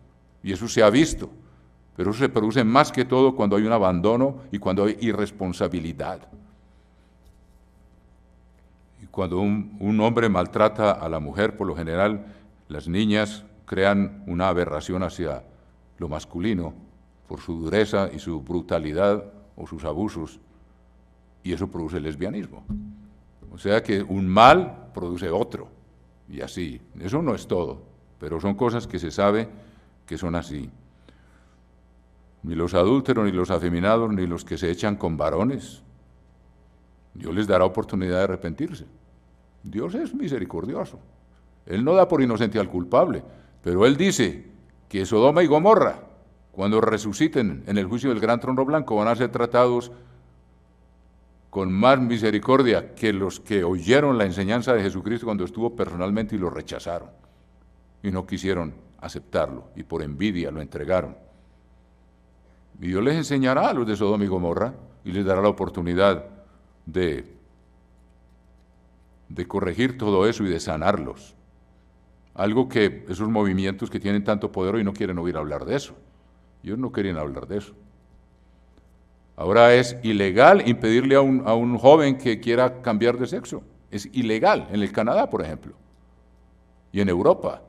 Y eso se ha visto. Pero eso se produce más que todo cuando hay un abandono y cuando hay irresponsabilidad. Y cuando un hombre maltrata a la mujer, por lo general, las niñas crean una aberración hacia lo masculino por su dureza y su brutalidad o sus abusos, y eso produce lesbianismo. O sea que un mal produce otro, y así. Eso no es todo, pero son cosas que se sabe que son así. Ni los adúlteros, ni los afeminados, ni los que se echan con varones, Dios les dará oportunidad de arrepentirse. Dios es misericordioso. Él no da por inocente al culpable, pero Él dice que Sodoma y Gomorra cuando resuciten en el juicio del gran trono blanco, van a ser tratados con más misericordia que los que oyeron la enseñanza de Jesucristo cuando estuvo personalmente y lo rechazaron y no quisieron aceptarlo y por envidia lo entregaron. Y Dios les enseñará a los de Sodoma y Gomorra y les dará la oportunidad de corregir todo eso y de sanarlos. Algo que esos movimientos que tienen tanto poder hoy no quieren oír hablar de eso. Ellos no querían hablar de eso. Ahora es ilegal impedirle a un joven que quiera cambiar de sexo. Es ilegal en el Canadá, por ejemplo, y en Europa.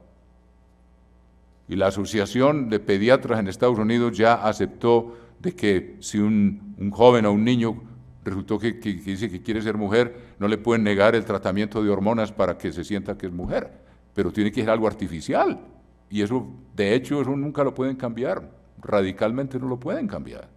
Y la Asociación de Pediatras en Estados Unidos ya aceptó de que si un joven o un niño resultó que dice que quiere ser mujer, no le pueden negar el tratamiento de hormonas para que se sienta que es mujer, pero tiene que ser algo artificial. Y eso, de hecho, eso nunca lo pueden cambiar, radicalmente no lo pueden cambiar.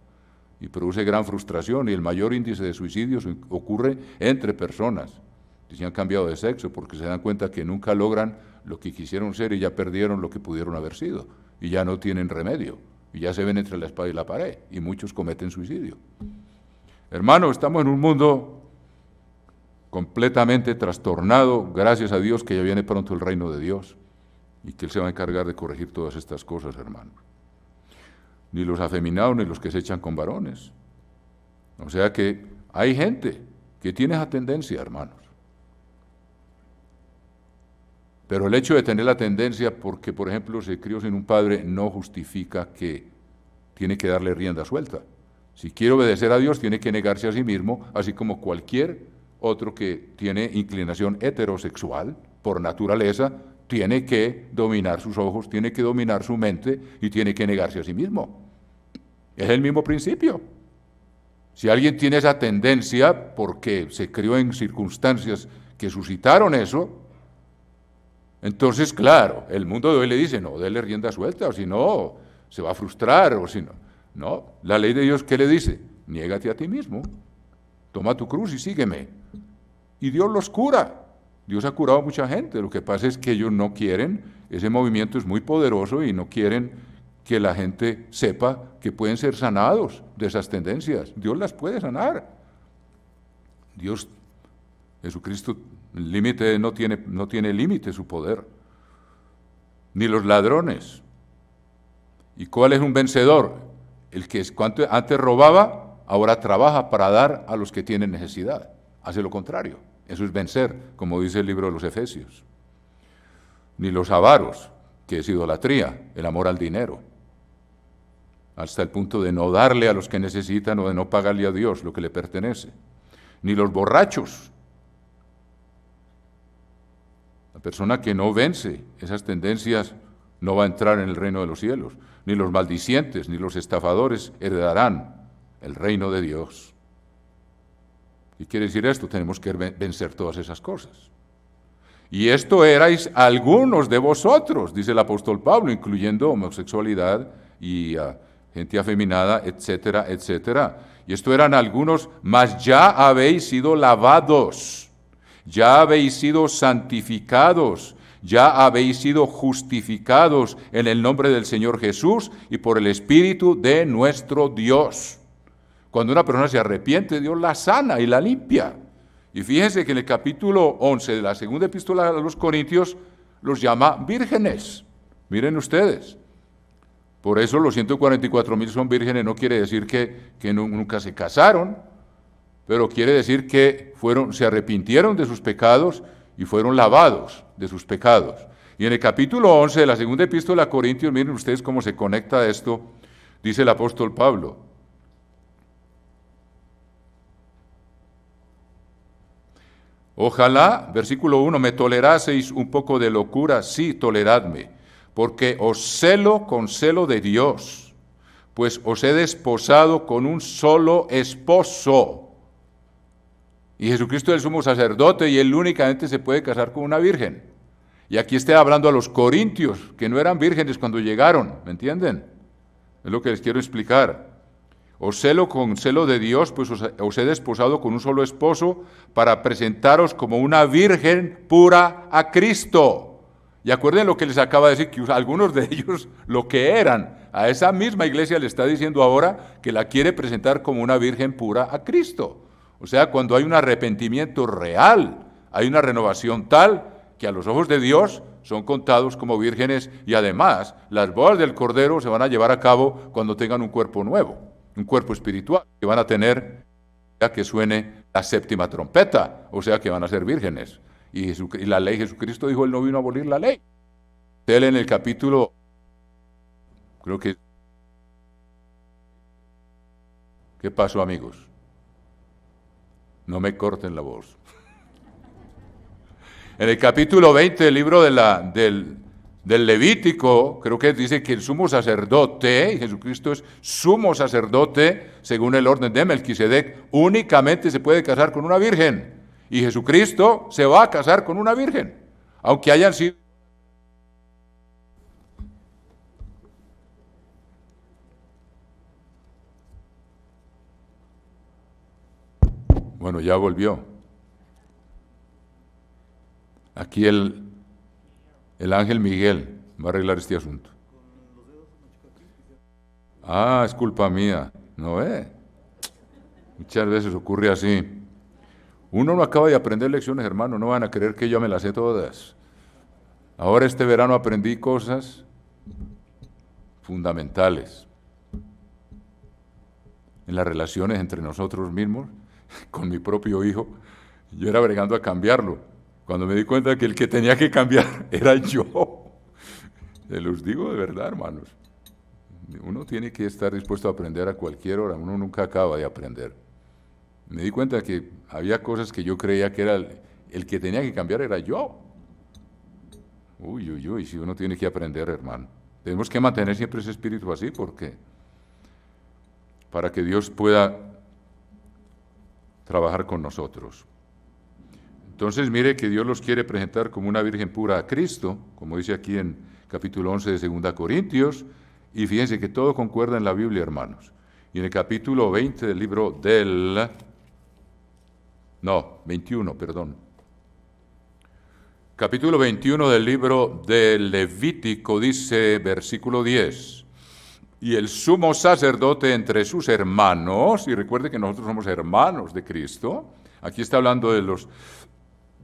Y produce gran frustración y el mayor índice de suicidios ocurre entre personas que se han cambiado de sexo porque se dan cuenta que nunca logran lo que quisieron ser y ya perdieron lo que pudieron haber sido y ya no tienen remedio y ya se ven entre la espada y la pared y muchos cometen suicidio. Hermano, estamos en un mundo completamente trastornado, gracias a Dios que ya viene pronto el reino de Dios y que Él se va a encargar de corregir todas estas cosas, hermano. Ni los afeminados ni los que se echan con varones. O sea que hay gente que tiene esa tendencia, hermanos. Pero el hecho de tener la tendencia porque, por ejemplo, se crió sin un padre, no justifica que tiene que darle rienda suelta. Si quiere obedecer a Dios, tiene que negarse a sí mismo, así como cualquier otro que tiene inclinación heterosexual, por naturaleza, tiene que dominar sus ojos, tiene que dominar su mente y tiene que negarse a sí mismo. Es el mismo principio. Si alguien tiene esa tendencia porque se crió en circunstancias que suscitaron eso, entonces, claro, el mundo de hoy le dice, no, déle rienda suelta, o si no, se va a frustrar, o si no. No, la ley de Dios, ¿qué le dice? Niégate a ti mismo, toma tu cruz y sígueme. Y Dios los cura. Dios ha curado a mucha gente, lo que pasa es que ellos no quieren, ese movimiento es muy poderoso y no quieren que la gente sepa que pueden ser sanados de esas tendencias. Dios las puede sanar. Dios, Jesucristo, el límite no tiene límite su poder. Ni los ladrones. ¿Y cuál es un vencedor? El que antes robaba, ahora trabaja para dar a los que tienen necesidad. Hace lo contrario. Eso es vencer, como dice el libro de los Efesios. Ni los avaros, que es idolatría, el amor al dinero, hasta el punto de no darle a los que necesitan o de no pagarle a Dios lo que le pertenece. Ni los borrachos. La persona que no vence esas tendencias no va a entrar en el reino de los cielos. Ni los maldicientes, ni los estafadores heredarán el reino de Dios. ¿Y quiere decir esto? Tenemos que vencer todas esas cosas. Y esto erais algunos de vosotros, dice el apóstol Pablo, incluyendo homosexualidad y gente afeminada, etcétera, etcétera. Y esto eran algunos, mas ya habéis sido lavados, ya habéis sido santificados, ya habéis sido justificados en el nombre del Señor Jesús y por el Espíritu de nuestro Dios. Cuando una persona se arrepiente, Dios la sana y la limpia. Y fíjense que en el capítulo 11 de la segunda epístola a los Corintios los llama vírgenes. Miren ustedes. Por eso los 144,000 son vírgenes, no quiere decir que nunca se casaron, pero quiere decir que se arrepintieron de sus pecados y fueron lavados de sus pecados. Y en el capítulo 11 de la segunda epístola a Corintios, miren ustedes cómo se conecta esto, dice el apóstol Pablo. Ojalá, versículo 1, me toleraseis un poco de locura, sí, toleradme, porque os celo con celo de Dios, pues os he desposado con un solo esposo. Y Jesucristo es el sumo sacerdote y él únicamente se puede casar con una virgen. Y aquí está hablando a los corintios, que no eran vírgenes cuando llegaron, ¿me entienden? Es lo que les quiero explicar. Os celo con celo de Dios, pues os he desposado con un solo esposo para presentaros como una virgen pura a Cristo. Y acuerden lo que les acaba de decir, que algunos de ellos lo que eran, A esa misma iglesia le está diciendo ahora que la quiere presentar como una virgen pura a Cristo. O sea, cuando hay un arrepentimiento real, hay una renovación tal que a los ojos de Dios son contados como vírgenes, y además las bodas del Cordero se van a llevar a cabo cuando tengan un cuerpo nuevo, un cuerpo espiritual, que van a tener ya que suene la séptima trompeta, o sea que van a ser vírgenes. Y la ley, Jesucristo dijo, Él no vino a abolir la ley. Él en el capítulo, creo que... ¿Qué pasó, amigos? No me corten la voz. En el capítulo 20 del libro del Levítico, creo que dice que el sumo sacerdote, y Jesucristo es sumo sacerdote, según el orden de Melquisedec, únicamente se puede casar con una virgen. Y Jesucristo se va a casar con una virgen, aunque hayan sido... Bueno, ya volvió. Aquí el ángel Miguel va a arreglar este asunto. Ah, es culpa mía, ¿no ve? Muchas veces ocurre así. Uno no acaba de aprender lecciones, hermano, no van a creer que yo me las sé todas. Ahora este verano aprendí cosas fundamentales en las relaciones entre nosotros mismos, con mi propio hijo. Yo era bregando a cambiarlo, cuando me di cuenta que el que tenía que cambiar era yo. Se los digo de verdad, hermanos. Uno tiene que estar dispuesto a aprender a cualquier hora, uno nunca acaba de aprender. Me di cuenta que había cosas que yo creía que era el que tenía que cambiar era yo. Uy, uy, uy, si uno tiene que aprender, hermano. Tenemos que mantener siempre ese espíritu así, porque para que Dios pueda trabajar con nosotros. Entonces, mire que Dios los quiere presentar como una virgen pura a Cristo, como dice aquí en capítulo 11 de 2 Corintios, y fíjense que todo concuerda en la Biblia, hermanos. Y en el capítulo 20 del libro 21, perdón. Capítulo 21 del libro del Levítico dice, versículo 10, y el sumo sacerdote entre sus hermanos, y recuerde que nosotros somos hermanos de Cristo, aquí está hablando del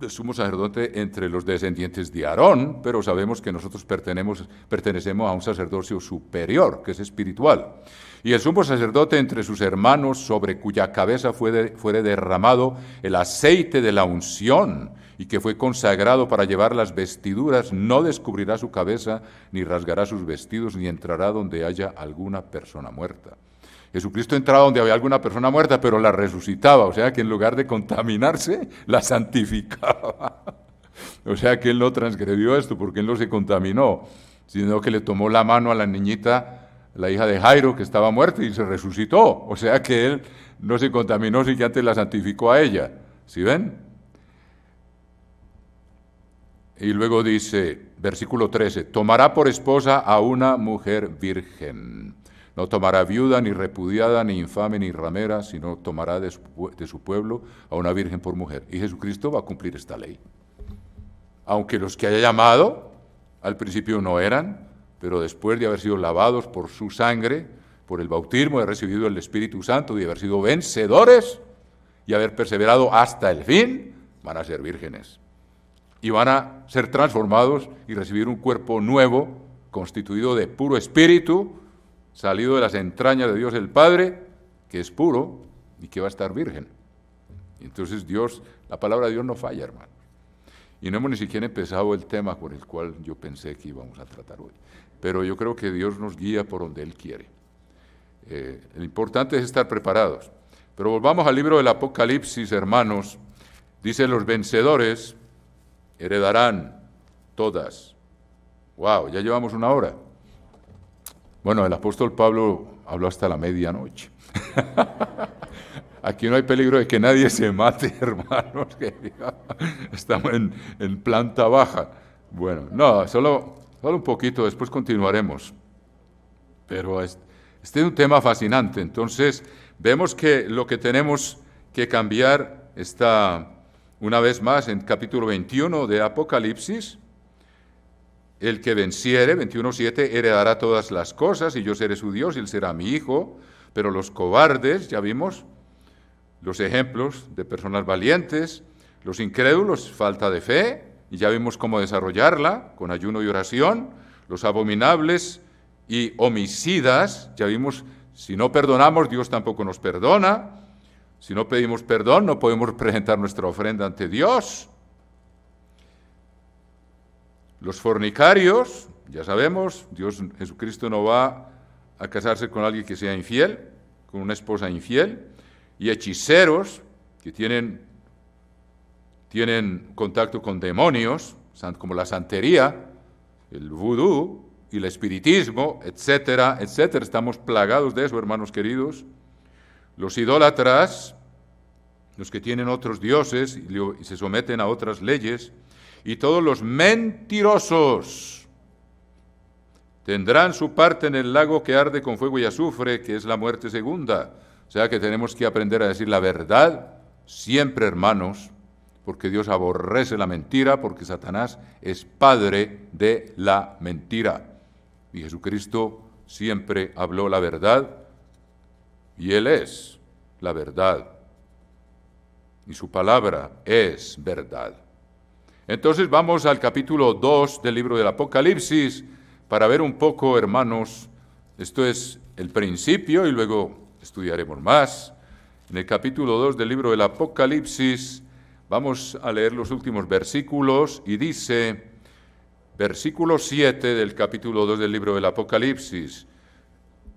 sumo sacerdote entre los descendientes de Aarón, pero sabemos que nosotros pertenecemos a un sacerdocio superior, que es espiritual. Y el sumo sacerdote entre sus hermanos, sobre cuya cabeza fuere derramado el aceite de la unción, y que fue consagrado para llevar las vestiduras, no descubrirá su cabeza, ni rasgará sus vestidos, ni entrará donde haya alguna persona muerta. Jesucristo entraba donde había alguna persona muerta, pero la resucitaba, o sea que en lugar de contaminarse, la santificaba. O sea que Él no transgredió esto porque Él no se contaminó, sino que le tomó la mano a la niñita, la hija de Jairo, que estaba muerta, y se resucitó. O sea que Él no se contaminó, sino que antes la santificó a ella. ¿Sí ven? Y luego dice, versículo 13, tomará por esposa a una mujer virgen. No tomará viuda, ni repudiada, ni infame, ni ramera, sino tomará de su pueblo a una virgen por mujer. Y Jesucristo va a cumplir esta ley. Aunque los que haya llamado, al principio no eran, pero después de haber sido lavados por su sangre, por el bautismo, de haber recibido el Espíritu Santo, de haber sido vencedores y haber perseverado hasta el fin, van a ser vírgenes. Y van a ser transformados y recibir un cuerpo nuevo, constituido de puro espíritu, salido de las entrañas de Dios el Padre, que es puro y que va a estar virgen. Entonces Dios, la palabra de Dios no falla, hermano. Y no hemos ni siquiera empezado el tema por el cual yo pensé que íbamos a tratar hoy. Pero yo creo que Dios nos guía por donde Él quiere. Lo importante es estar preparados. Pero volvamos al libro del Apocalipsis, hermanos. Dice, los vencedores heredarán todas. Wow, ya llevamos una hora. Bueno, el apóstol Pablo habló hasta la medianoche. Aquí no hay peligro de que nadie se mate, hermanos, que estamos en planta baja. Bueno, no, solo un poquito, después continuaremos. Pero este es un tema fascinante. Entonces, vemos que lo que tenemos que cambiar está una vez más en capítulo 21 de Apocalipsis. El que venciere, 21:7, heredará todas las cosas, y yo seré su Dios, y él será mi hijo. Pero los cobardes, ya vimos los ejemplos de personas valientes, los incrédulos, falta de fe, y ya vimos cómo desarrollarla, con ayuno y oración. Los abominables y homicidas, ya vimos, si no perdonamos, Dios tampoco nos perdona. Si no pedimos perdón, no podemos presentar nuestra ofrenda ante Dios. Los fornicarios, ya sabemos, Jesucristo no va a casarse con alguien que sea infiel, con una esposa infiel. Y hechiceros, que tienen contacto con demonios, como la santería, el vudú y el espiritismo, etcétera, etcétera. Estamos plagados de eso, hermanos queridos. Los idólatras, los que tienen otros dioses y se someten a otras leyes, y todos los mentirosos tendrán su parte en el lago que arde con fuego y azufre, que es la muerte segunda. O sea que tenemos que aprender a decir la verdad siempre, hermanos, porque Dios aborrece la mentira, porque Satanás es padre de la mentira. Y Jesucristo siempre habló la verdad, y Él es la verdad. Y su palabra es verdad. Entonces vamos al capítulo 2 del libro del Apocalipsis para ver un poco, hermanos, esto es el principio y luego estudiaremos más. En el capítulo 2 del libro del Apocalipsis vamos a leer los últimos versículos y dice, versículo 7 del capítulo 2 del libro del Apocalipsis,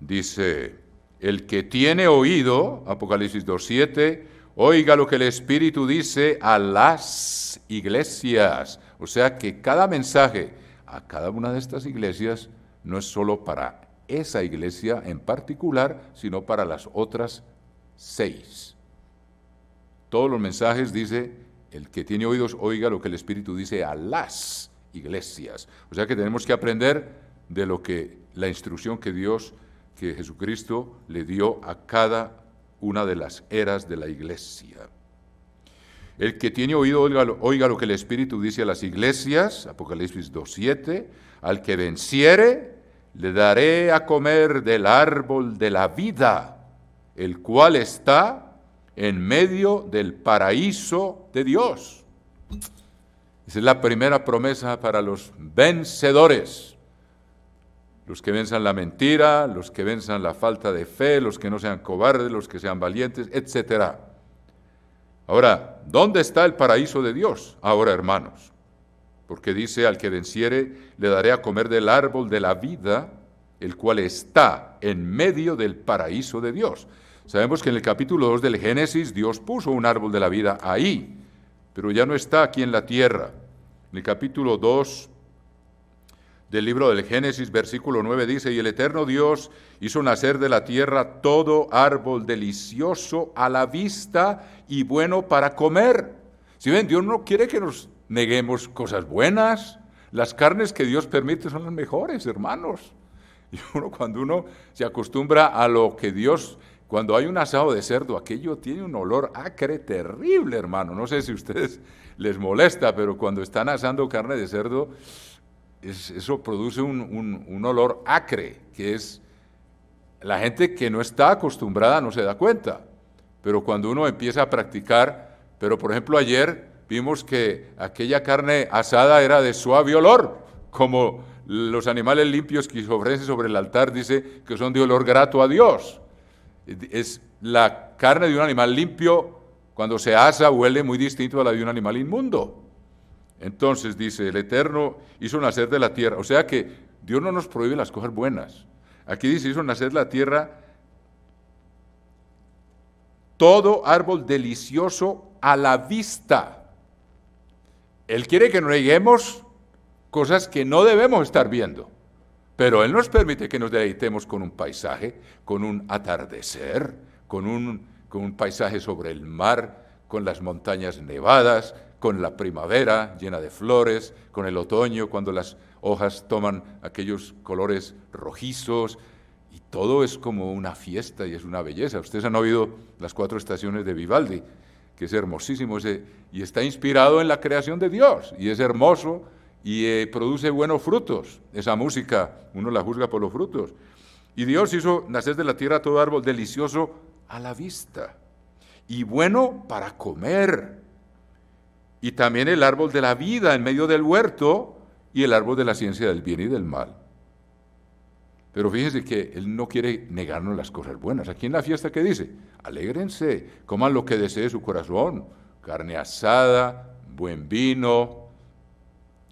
dice, el que tiene oído, Apocalipsis 2:7, oiga lo que el Espíritu dice a las iglesias. O sea que cada mensaje a cada una de estas iglesias no es solo para esa iglesia en particular, sino para las otras 6. Todos los mensajes dice, el que tiene oídos oiga lo que el Espíritu dice a las iglesias. O sea que tenemos que aprender de lo que la instrucción que Jesucristo le dio a cada una de las eras de la iglesia. El que tiene oído, oiga lo que el Espíritu dice a las iglesias, Apocalipsis 2:7, al que venciere, le daré a comer del árbol de la vida, el cual está en medio del paraíso de Dios. Esa es la primera promesa para los vencedores. Los que venzan la mentira, los que venzan la falta de fe, los que no sean cobardes, los que sean valientes, etc. Ahora, ¿dónde está el paraíso de Dios? Ahora, hermanos, porque dice, al que venciere, le daré a comer del árbol de la vida, el cual está en medio del paraíso de Dios. Sabemos que en el capítulo 2 del Génesis, Dios puso un árbol de la vida ahí, pero ya no está aquí en la tierra. En el capítulo 2 del libro del Génesis, versículo 9 dice, y el eterno Dios hizo nacer de la tierra todo árbol delicioso a la vista y bueno para comer. Si ven, Dios no quiere que nos neguemos cosas buenas. Las carnes que Dios permite son las mejores, hermanos. Y cuando uno se acostumbra a lo que Dios, cuando hay un asado de cerdo, aquello tiene un olor acre terrible, hermano. No sé si a ustedes les molesta, pero cuando están asando carne de cerdo, eso produce un olor acre, que es la gente que no está acostumbrada no se da cuenta, pero cuando uno empieza a practicar, pero por ejemplo ayer vimos que aquella carne asada era de suave olor, como los animales limpios que se ofrecen sobre el altar dice que son de olor grato a Dios. Es la carne de un animal limpio, cuando se asa huele muy distinto a la de un animal inmundo. Entonces dice, el Eterno hizo nacer de la tierra, o sea que Dios no nos prohíbe las cosas buenas. Aquí dice, hizo nacer de la tierra todo árbol delicioso a la vista. Él quiere que no neguemos cosas que no debemos estar viendo, pero Él nos permite que nos deleitemos con un paisaje, con un atardecer, con un paisaje sobre el mar, con las montañas nevadas, con la primavera llena de flores, con el otoño cuando las hojas toman aquellos colores rojizos, y todo es como una fiesta y es una belleza. Ustedes han oído las 4 estaciones de Vivaldi, que es hermosísimo y está inspirado en la creación de Dios, y es hermoso, y produce buenos frutos. Esa música, uno la juzga por los frutos. Y Dios hizo nacer de la tierra todo árbol delicioso a la vista y bueno para comer. Y también el árbol de la vida en medio del huerto y el árbol de la ciencia del bien y del mal. Pero fíjense que Él no quiere negarnos las cosas buenas. Aquí en la fiesta, ¿qué dice? Alégrense, coman lo que desee su corazón, carne asada, buen vino,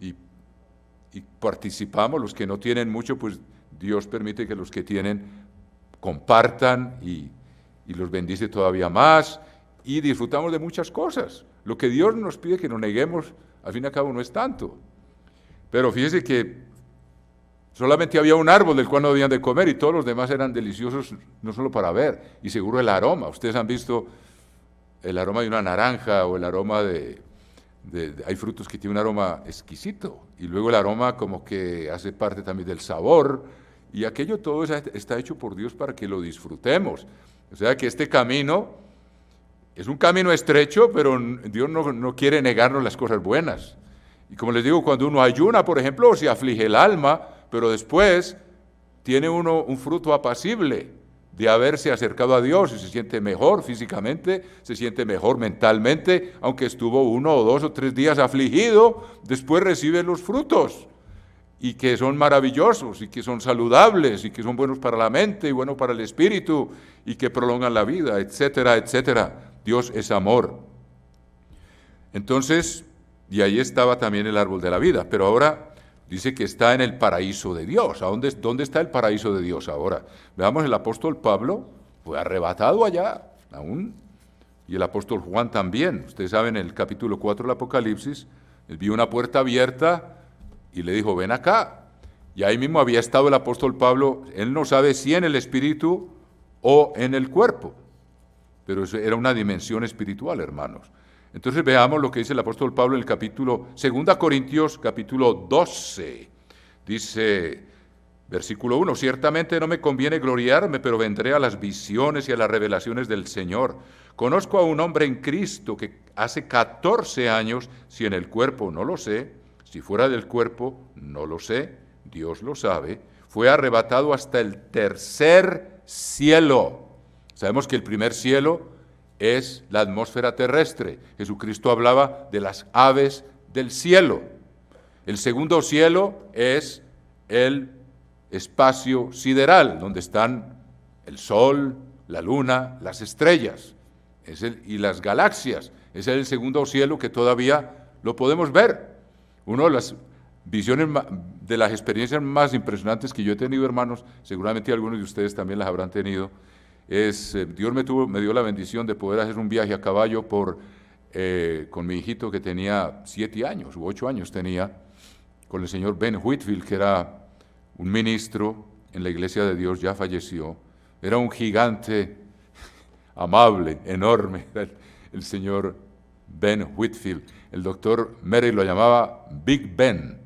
y participamos. Los que no tienen mucho, pues Dios permite que los que tienen compartan y los bendice todavía más, y disfrutamos de muchas cosas. Lo que Dios nos pide que nos neguemos, al fin y al cabo no es tanto. Pero fíjense que solamente había un árbol del cual no debían de comer y todos los demás eran deliciosos, no solo para ver, y seguro el aroma. Ustedes han visto el aroma de una naranja o el aroma hay frutos que tienen un aroma exquisito, y luego el aroma como que hace parte también del sabor, y aquello todo está hecho por Dios para que lo disfrutemos. O sea que este camino es un camino estrecho, pero Dios no quiere negarnos las cosas buenas. Y como les digo, cuando uno ayuna, por ejemplo, se aflige el alma, pero después tiene uno un fruto apacible de haberse acercado a Dios y se siente mejor físicamente, se siente mejor mentalmente, aunque estuvo 1 o 2 o 3 días afligido, después recibe los frutos, y que son maravillosos, y que son saludables, y que son buenos para la mente, y buenos para el espíritu, y que prolongan la vida, etcétera, etcétera. Dios es amor. Entonces, y ahí estaba también el árbol de la vida, pero ahora dice que está en el paraíso de Dios. ¿Dónde está el paraíso de Dios ahora? Veamos, el apóstol Pablo fue arrebatado allá aún, y el apóstol Juan también. Ustedes saben, en el capítulo 4 del Apocalipsis, él vio una puerta abierta y le dijo, ven acá. Y ahí mismo había estado el apóstol Pablo. Él no sabe si en el espíritu o en el cuerpo, pero eso era una dimensión espiritual, hermanos. Entonces veamos lo que dice el apóstol Pablo en el capítulo, 2 Corintios, capítulo 12. Dice, versículo 1, ciertamente no me conviene gloriarme, pero vendré a las visiones y a las revelaciones del Señor. Conozco a un hombre en Cristo que hace 14 años, si en el cuerpo no lo sé, si fuera del cuerpo no lo sé, Dios lo sabe, fue arrebatado hasta el tercer cielo. Sabemos que el primer cielo es la atmósfera terrestre. Jesucristo hablaba de las aves del cielo. El segundo cielo es el espacio sideral, donde están el sol, la luna, las estrellas y las galaxias. Ese es el segundo cielo que todavía lo podemos ver. Una de las visiones, de las experiencias más impresionantes que yo he tenido, hermanos, seguramente algunos de ustedes también las habrán tenido, Dios me dio la bendición de poder hacer un viaje a caballo con mi hijito que tenía 7 años u 8 años tenía, con el señor Ben Whitfield, que era un ministro en la Iglesia de Dios, ya falleció. Era un gigante amable, enorme, el señor Ben Whitfield. El doctor Mary lo llamaba Big Ben,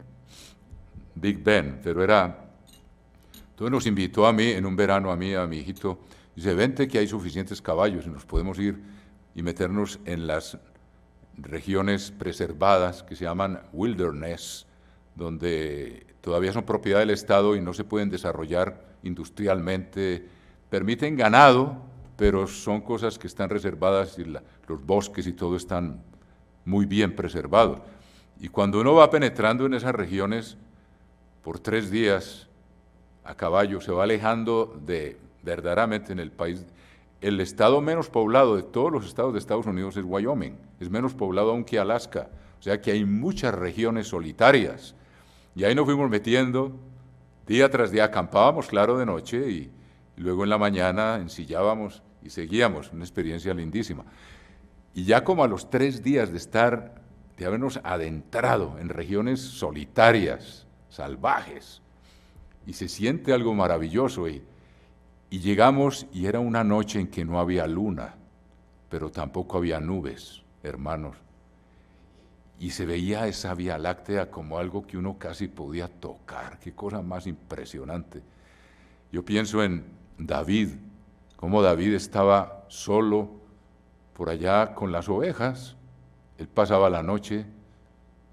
pero entonces nos invitó a mí, en un verano, a mí, a mi hijito. Dice, vente que hay suficientes caballos y nos podemos ir y meternos en las regiones preservadas que se llaman wilderness, donde todavía son propiedad del Estado y no se pueden desarrollar industrialmente. Permiten ganado, pero son cosas que están reservadas y los bosques y todo están muy bien preservados. Y cuando uno va penetrando en esas regiones por 3 días a caballo, se va alejando de verdaderamente en el país. El estado menos poblado de todos los estados de Estados Unidos es Wyoming, es menos poblado aún que Alaska, o sea que hay muchas regiones solitarias, y ahí nos fuimos metiendo, día tras día acampábamos, claro, de noche, y luego en la mañana ensillábamos y seguíamos, una experiencia lindísima. Y ya como a los 3 días de habernos adentrado en regiones solitarias, salvajes, y se siente algo maravilloso, y llegamos y era una noche en que no había luna, pero tampoco había nubes, hermanos. Y se veía esa Vía Láctea como algo que uno casi podía tocar. Qué cosa más impresionante. Yo pienso en David, cómo David estaba solo por allá con las ovejas. Él pasaba la noche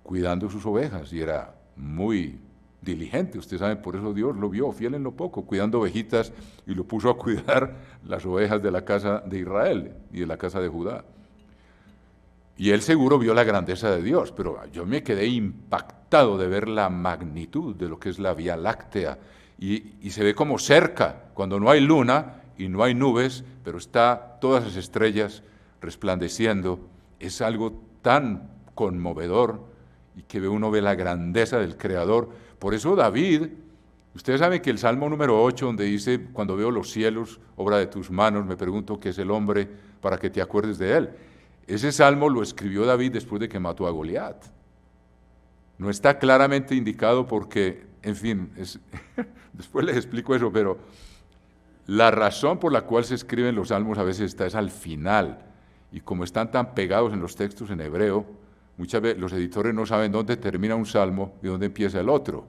cuidando sus ovejas y era muy diligente. Ustedes saben, por eso Dios lo vio fiel en lo poco, cuidando ovejitas, y lo puso a cuidar las ovejas de la casa de Israel y de la casa de Judá. Y él seguro vio la grandeza de Dios, pero yo me quedé impactado de ver la magnitud de lo que es la Vía Láctea. Y se ve como cerca, cuando no hay luna y no hay nubes, pero está todas las estrellas resplandeciendo. Es algo tan conmovedor y que uno ve la grandeza del Creador. Por eso David, ustedes saben que el Salmo número 8, donde dice, cuando veo los cielos, obra de tus manos, me pregunto qué es el hombre para que te acuerdes de él. Ese salmo lo escribió David después de que mató a Goliat. No está claramente indicado porque, en fin, después les explico eso, pero la razón por la cual se escriben los salmos a veces es al final. Y como están tan pegados en los textos en hebreo, muchas veces los editores no saben dónde termina un salmo y dónde empieza el otro,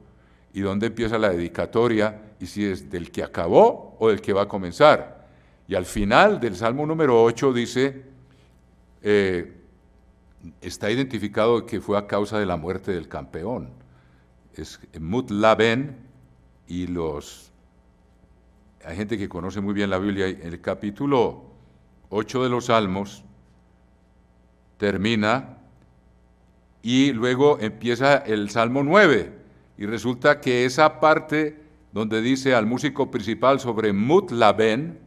y dónde empieza la dedicatoria, y si es del que acabó o del que va a comenzar. Y al final del Salmo número 8 dice, está identificado que fue a causa de la muerte del campeón. Es Mutlaben, y hay gente que conoce muy bien la Biblia. En el capítulo 8 de los Salmos termina y luego empieza el Salmo 9, y resulta que esa parte donde dice al músico principal sobre Mutlaben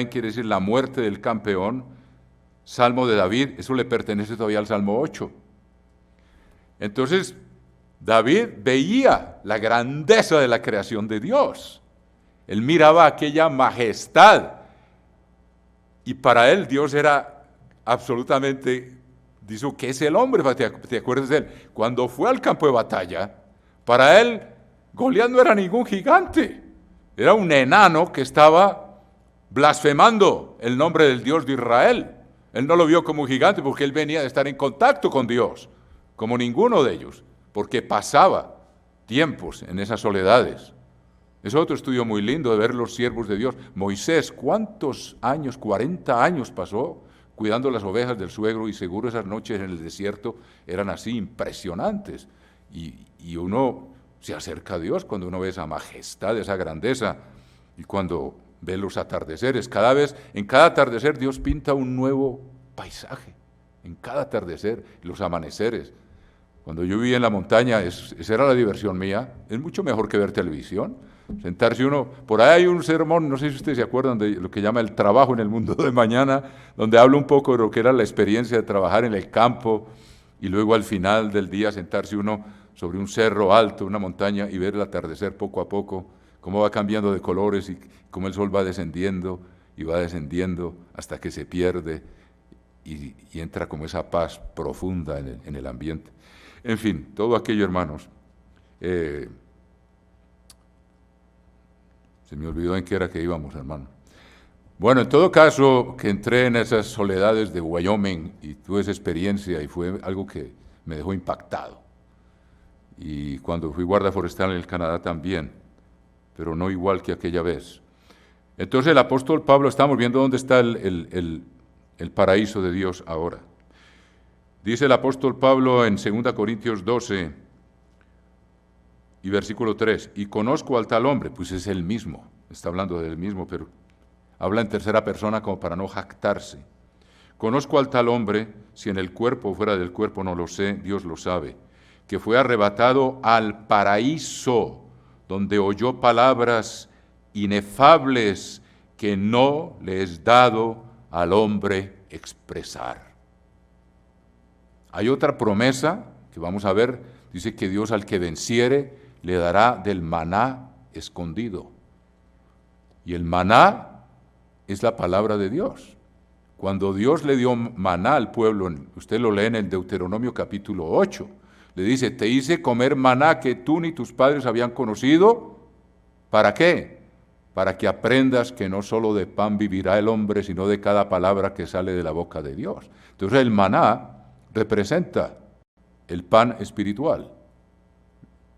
quiere decir la muerte del campeón, Salmo de David, eso le pertenece todavía al Salmo 8. Entonces, David veía la grandeza de la creación de Dios. Él miraba aquella majestad, y para él Dios era absolutamente, dijo, ¿qué es el hombre? ¿Te acuerdas de él? Cuando fue al campo de batalla, para él Goliat no era ningún gigante, era un enano que estaba blasfemando el nombre del Dios de Israel. Él no lo vio como un gigante porque él venía de estar en contacto con Dios, como ninguno de ellos, porque pasaba tiempos en esas soledades. Es otro estudio muy lindo de ver los siervos de Dios. Moisés, ¿cuántos años? 40 años pasó cuidando las ovejas del suegro, y seguro esas noches en el desierto eran así impresionantes. Y uno se acerca a Dios cuando uno ve esa majestad, esa grandeza, y cuando ve los atardeceres. En cada atardecer Dios pinta un nuevo paisaje, en cada atardecer, los amaneceres. Cuando yo vivía en la montaña, esa era la diversión mía. Es mucho mejor que ver televisión. Sentarse uno, por ahí hay un sermón, no sé si ustedes se acuerdan de lo que llama el trabajo en el mundo de mañana, donde habla un poco de lo que era la experiencia de trabajar en el campo, y luego al final del día sentarse uno sobre un cerro alto, una montaña, y ver el atardecer poco a poco, cómo va cambiando de colores y cómo el sol va descendiendo y va descendiendo hasta que se pierde y entra como esa paz profunda en el ambiente. En fin, todo aquello, hermanos. Se me olvidó en qué era que íbamos, hermano. Bueno, en todo caso, que entré en esas soledades de Wyoming y tuve esa experiencia, y fue algo que me dejó impactado. Y cuando fui guardia forestal en el Canadá también, pero no igual que aquella vez. Entonces el apóstol Pablo, estamos viendo dónde está el paraíso de Dios ahora. Dice el apóstol Pablo en 2 Corintios 12 y versículo 3, y conozco al tal hombre, pues es el mismo, está hablando del mismo, pero habla en tercera persona como para no jactarse. Conozco al tal hombre, si en el cuerpo o fuera del cuerpo no lo sé, Dios lo sabe, que fue arrebatado al paraíso, donde oyó palabras inefables que no le es dado al hombre expresar. Hay otra promesa que vamos a ver, dice que Dios al que venciere le dará del maná escondido. Y el maná es la palabra de Dios. Cuando Dios le dio maná al pueblo, usted lo lee en el Deuteronomio capítulo 8, le dice, te hice comer maná que tú ni tus padres habían conocido. ¿Para qué? Para que aprendas que no solo de pan vivirá el hombre, sino de cada palabra que sale de la boca de Dios. Entonces el maná representa el pan espiritual.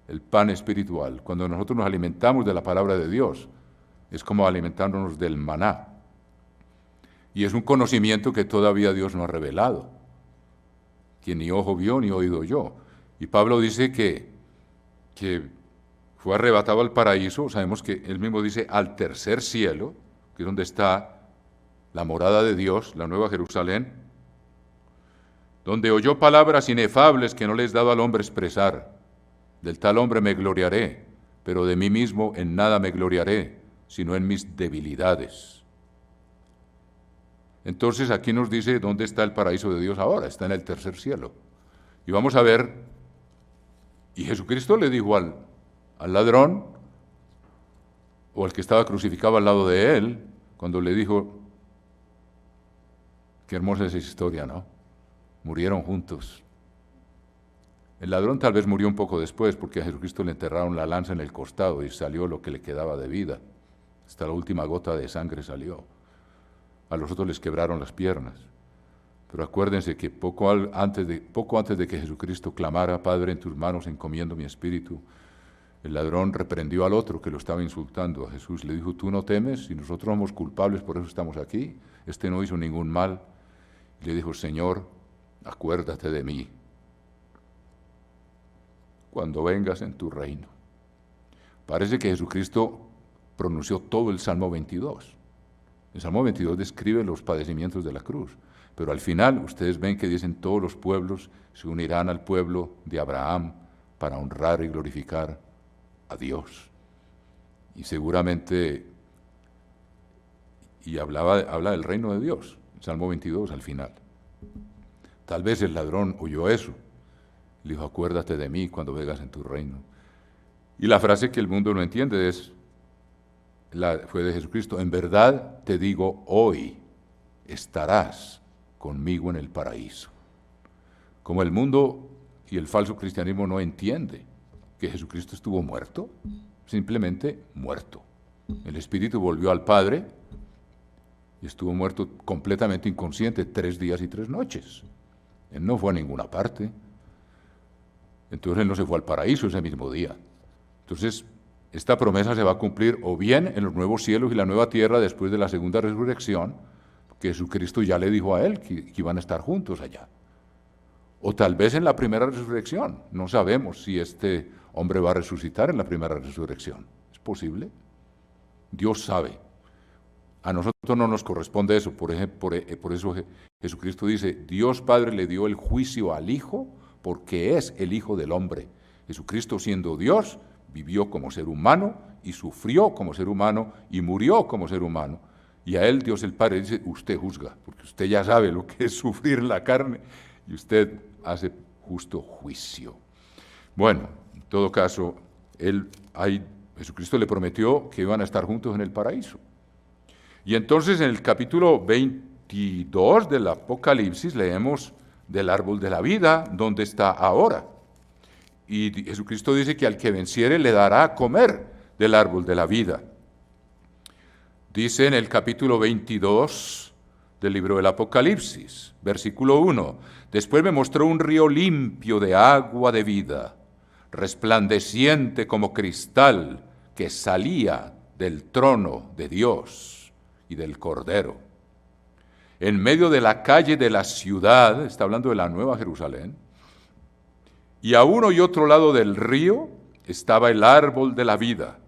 El pan espiritual. Cuando nosotros nos alimentamos de la palabra de Dios, es como alimentándonos del maná. Y es un conocimiento que todavía Dios no ha revelado, que ni ojo vio ni oído oyó. Y Pablo dice que que fue arrebatado al paraíso, sabemos que él mismo dice al tercer cielo, que es donde está la morada de Dios, la nueva Jerusalén, donde oyó palabras inefables que no les daba al hombre expresar. Del tal hombre me gloriaré, pero de mí mismo en nada me gloriaré, sino en mis debilidades. Entonces aquí nos dice dónde está el paraíso de Dios ahora, está en el tercer cielo. Y vamos a ver, y Jesucristo le dijo al ladrón, o al que estaba crucificado al lado de él, cuando le dijo, qué hermosa es esa historia, ¿no? Murieron juntos. El ladrón tal vez murió un poco después, porque a Jesucristo le enterraron la lanza en el costado y salió lo que le quedaba de vida. Hasta la última gota de sangre salió. A los otros les quebraron las piernas. Pero acuérdense que poco antes de que Jesucristo clamara, Padre, en tus manos encomiendo mi espíritu, el ladrón reprendió al otro que lo estaba insultando a Jesús. Le dijo, ¿tú no temes? Si nosotros somos culpables, por eso estamos aquí. Este no hizo ningún mal. Y le dijo, Señor, acuérdate de mí cuando vengas en tu reino. Parece que Jesucristo pronunció todo el Salmo 22. El Salmo 22 describe los padecimientos de la cruz, pero al final ustedes ven que dicen todos los pueblos se unirán al pueblo de Abraham para honrar y glorificar a Dios. Y seguramente, y habla del reino de Dios, el Salmo 22 al final. Tal vez el ladrón oyó eso, le dijo, acuérdate de mí cuando vengas en tu reino. Y la frase que el mundo no entiende fue de Jesucristo, en verdad te digo, hoy estarás conmigo en el paraíso. Como el mundo y el falso cristianismo no entiende que Jesucristo estuvo muerto, simplemente muerto. El Espíritu volvió al Padre y estuvo muerto completamente inconsciente 3 días y 3 noches. Él no fue a ninguna parte. Entonces él no se fue al paraíso ese mismo día. Entonces, esta promesa se va a cumplir o bien en los nuevos cielos y la nueva tierra después de la segunda resurrección, que Jesucristo ya le dijo a él que iban a estar juntos allá. O tal vez en la primera resurrección. No sabemos si este hombre va a resucitar en la primera resurrección. ¿Es posible? Dios sabe. A nosotros no nos corresponde eso. Por eso Jesucristo dice, Dios Padre le dio el juicio al Hijo porque es el Hijo del hombre. Jesucristo, siendo Dios, vivió como ser humano y sufrió como ser humano y murió como ser humano. Y a él Dios el Padre dice, usted juzga, porque usted ya sabe lo que es sufrir en la carne y usted hace justo juicio. Bueno, en todo caso, Jesucristo le prometió que iban a estar juntos en el paraíso. Y entonces en el capítulo 22 del Apocalipsis leemos del árbol de la vida, donde está ahora. Y Jesucristo dice que al que venciere le dará a comer del árbol de la vida. Dice en el capítulo 22 del libro del Apocalipsis, versículo 1, después me mostró un río limpio de agua de vida, resplandeciente como cristal, que salía del trono de Dios y del Cordero. En medio de la calle de la ciudad, está hablando de la Nueva Jerusalén, y a uno y otro lado del río estaba el árbol de la vida,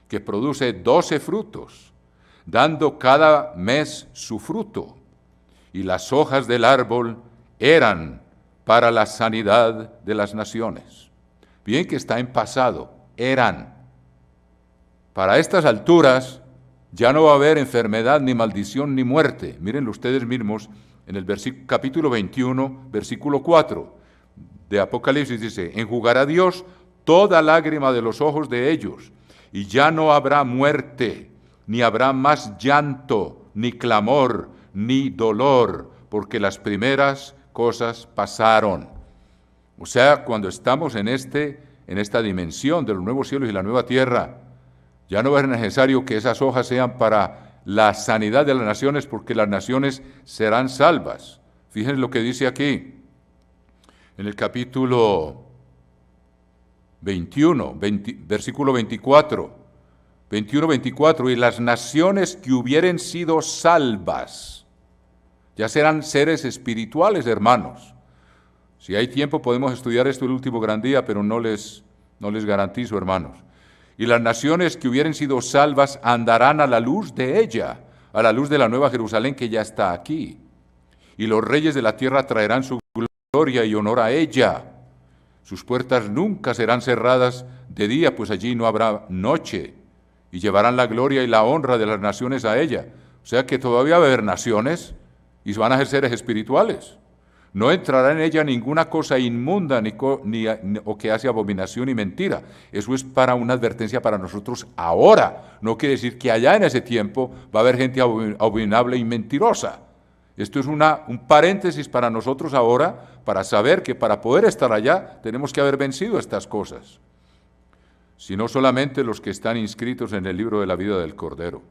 que produce 12 frutos, dando cada mes su fruto, y las hojas del árbol eran para la sanidad de las naciones. Bien que está en pasado, eran. Para estas alturas ya no va a haber enfermedad, ni maldición, ni muerte. Mírenlo ustedes mismos en el capítulo 21, versículo 4 de Apocalipsis dice, enjugará Dios toda lágrima de los ojos de ellos, y ya no habrá muerte, ni habrá más llanto, ni clamor, ni dolor, porque las primeras cosas pasaron. O sea, cuando estamos en esta dimensión de los nuevos cielos y la nueva tierra, ya no es necesario que esas hojas sean para la sanidad de las naciones, porque las naciones serán salvas. Fíjense lo que dice aquí, en el capítulo 21, versículo 24, 21-24, y las naciones que hubieren sido salvas, ya serán seres espirituales, hermanos. Si hay tiempo podemos estudiar esto el último gran día, pero no les no les garantizo, hermanos. Y las naciones que hubieren sido salvas andarán a la luz de ella, a la luz de la nueva Jerusalén que ya está aquí. Y los reyes de la tierra traerán su gloria y honor a ella. Sus puertas nunca serán cerradas de día, pues allí no habrá noche. Y llevarán la gloria y la honra de las naciones a ella. O sea que todavía va a haber naciones y van a ser seres espirituales. No entrará en ella ninguna cosa inmunda o que hace abominación y mentira. Eso es para una advertencia para nosotros ahora. No quiere decir que allá en ese tiempo va a haber gente abominable y mentirosa. Esto es un paréntesis para nosotros ahora, para saber que para poder estar allá tenemos que haber vencido estas cosas. Sino solamente los que están inscritos en el libro de la vida del Cordero.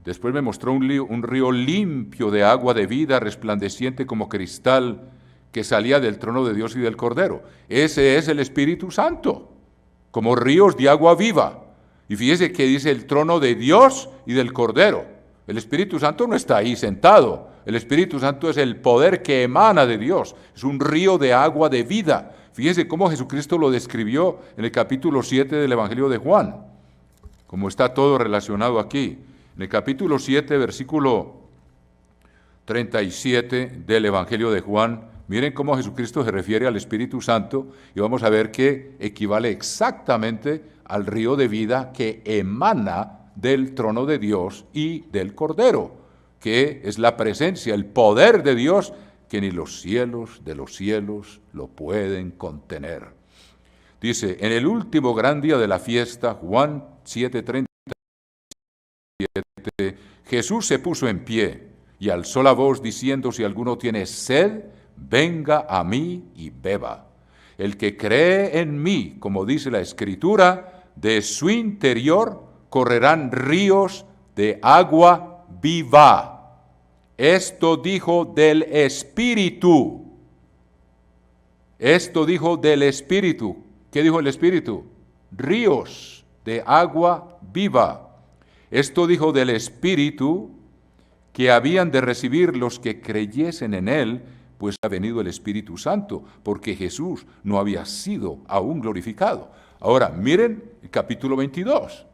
Después me mostró un río limpio de agua de vida, resplandeciente como cristal, que salía del trono de Dios y del Cordero. Ese es el Espíritu Santo, como ríos de agua viva. Y fíjese que dice el trono de Dios y del Cordero. El Espíritu Santo no está ahí sentado. El Espíritu Santo es el poder que emana de Dios. Es un río de agua de vida. Fíjese cómo Jesucristo lo describió en el capítulo 7 del Evangelio de Juan. Como está todo relacionado aquí. En el capítulo 7, versículo 37 del Evangelio de Juan, miren cómo Jesucristo se refiere al Espíritu Santo y vamos a ver que equivale exactamente al río de vida que emana del trono de Dios y del Cordero, que es la presencia, el poder de Dios que ni los cielos de los cielos lo pueden contener. Dice, en el último gran día de la fiesta, Juan 7:30, Jesús se puso en pie y alzó la voz diciendo, si alguno tiene sed, venga a mí y beba. El que cree en mí, como dice la Escritura, de su interior correrán ríos de agua viva. Esto dijo del Espíritu. Esto dijo del Espíritu. ¿Qué dijo el Espíritu? Ríos de agua viva. Esto dijo del Espíritu que habían de recibir los que creyesen en Él, pues ha venido el Espíritu Santo, porque Jesús no había sido aún glorificado. Ahora, miren el capítulo 22,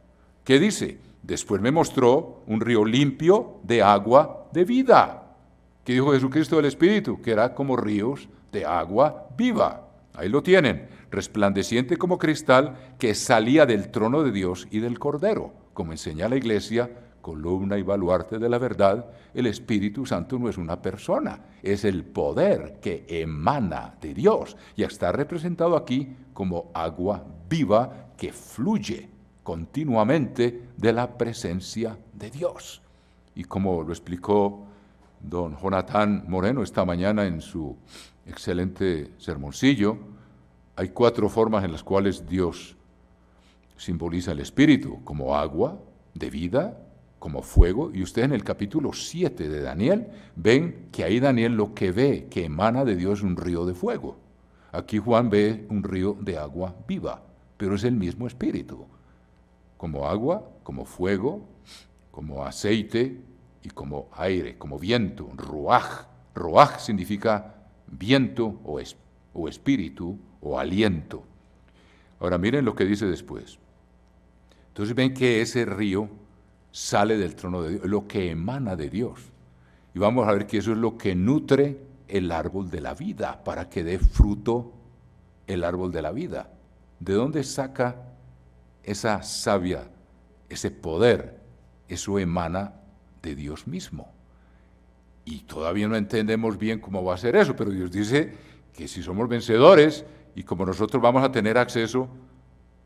¿qué dice? Después me mostró un río limpio de agua de vida. ¿Qué dijo Jesucristo del Espíritu? Que era como ríos de agua viva. Ahí lo tienen, resplandeciente como cristal, que salía del trono de Dios y del Cordero. Como enseña la Iglesia, columna y baluarte de la verdad, el Espíritu Santo no es una persona, es el poder que emana de Dios y está representado aquí como agua viva que fluye continuamente de la presencia de Dios. Y como lo explicó don Jonathan Moreno esta mañana en su excelente sermoncillo, hay 4 formas en las cuales Dios simboliza el Espíritu, como agua de vida, como fuego, y ustedes en el capítulo 7 de Daniel ven que ahí Daniel lo que ve, que emana de Dios, es un río de fuego. Aquí Juan ve un río de agua viva, pero es el mismo Espíritu, como agua, como fuego, como aceite y como aire, como viento, ruaj. Ruaj significa viento o espíritu o aliento. Ahora miren lo que dice después. Entonces ven que ese río sale del trono de Dios, lo que emana de Dios. Y vamos a ver que eso es lo que nutre el árbol de la vida, para que dé fruto el árbol de la vida. ¿De dónde saca esa savia, ese poder? Eso emana de Dios mismo. Y todavía no entendemos bien cómo va a ser eso, pero Dios dice que si somos vencedores y como nosotros vamos a tener acceso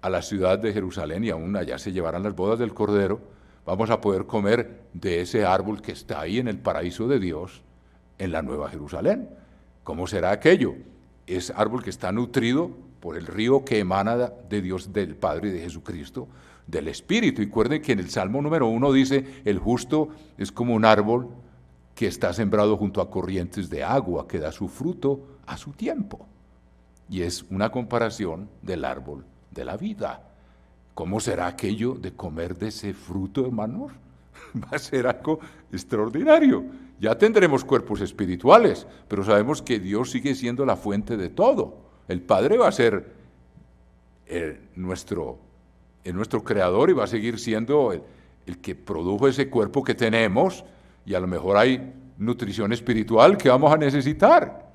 a la ciudad de Jerusalén y aún allá se llevarán las bodas del Cordero, vamos a poder comer de ese árbol que está ahí en el paraíso de Dios, en la Nueva Jerusalén. ¿Cómo será aquello? Es árbol que está nutrido por el río que emana de Dios, del Padre y de Jesucristo, del Espíritu. Y recuerden que en el Salmo número 1 dice, el justo es como un árbol que está sembrado junto a corrientes de agua, que da su fruto a su tiempo. Y es una comparación del árbol de la vida. ¿Cómo será aquello de comer de ese fruto, hermanos? Va a ser algo extraordinario. Ya tendremos cuerpos espirituales, pero sabemos que Dios sigue siendo la fuente de todo. El Padre va a ser nuestro Creador y va a seguir siendo el que produjo ese cuerpo que tenemos, y a lo mejor hay nutrición espiritual que vamos a necesitar.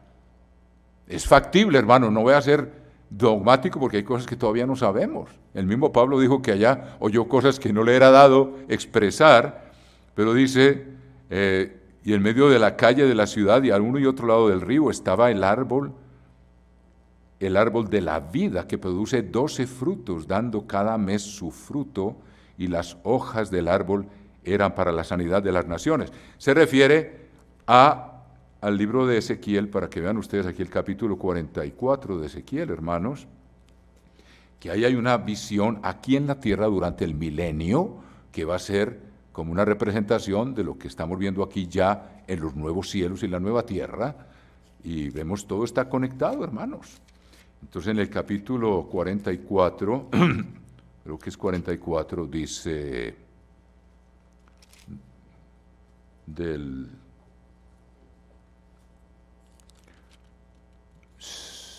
Es factible, hermano, no voy a ser dogmático porque hay cosas que todavía no sabemos. El mismo Pablo dijo que allá oyó cosas que no le era dado expresar, pero dice, y en medio de la calle de la ciudad y al uno y otro lado del río estaba el árbol de la vida que produce 12 frutos, dando cada mes su fruto, y las hojas del árbol eran para la sanidad de las naciones. Se refiere al libro de Ezequiel, para que vean ustedes aquí el capítulo 44 de Ezequiel, hermanos, que ahí hay una visión aquí en la tierra durante el milenio, que va a ser como una representación de lo que estamos viendo aquí ya en los nuevos cielos y la nueva tierra, y vemos todo está conectado, hermanos. Entonces en el capítulo 44, creo que es 44, dice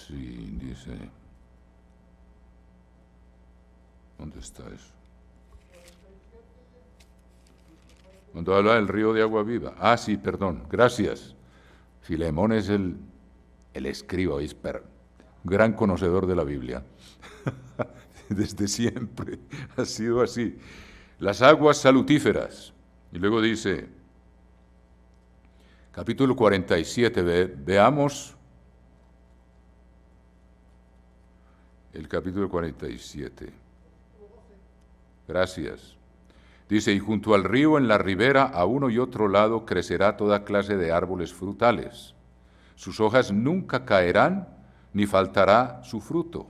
dice, ¿dónde está eso? Cuando habla del río de agua viva. Sí, perdón, gracias. Filemón es el escriba, es gran conocedor de la Biblia. Desde siempre ha sido así. Las aguas salutíferas. Y luego dice, capítulo 47, veamos el capítulo 47. Gracias. Dice, y junto al río en la ribera, a uno y otro lado, crecerá toda clase de árboles frutales. Sus hojas nunca caerán, ni faltará su fruto.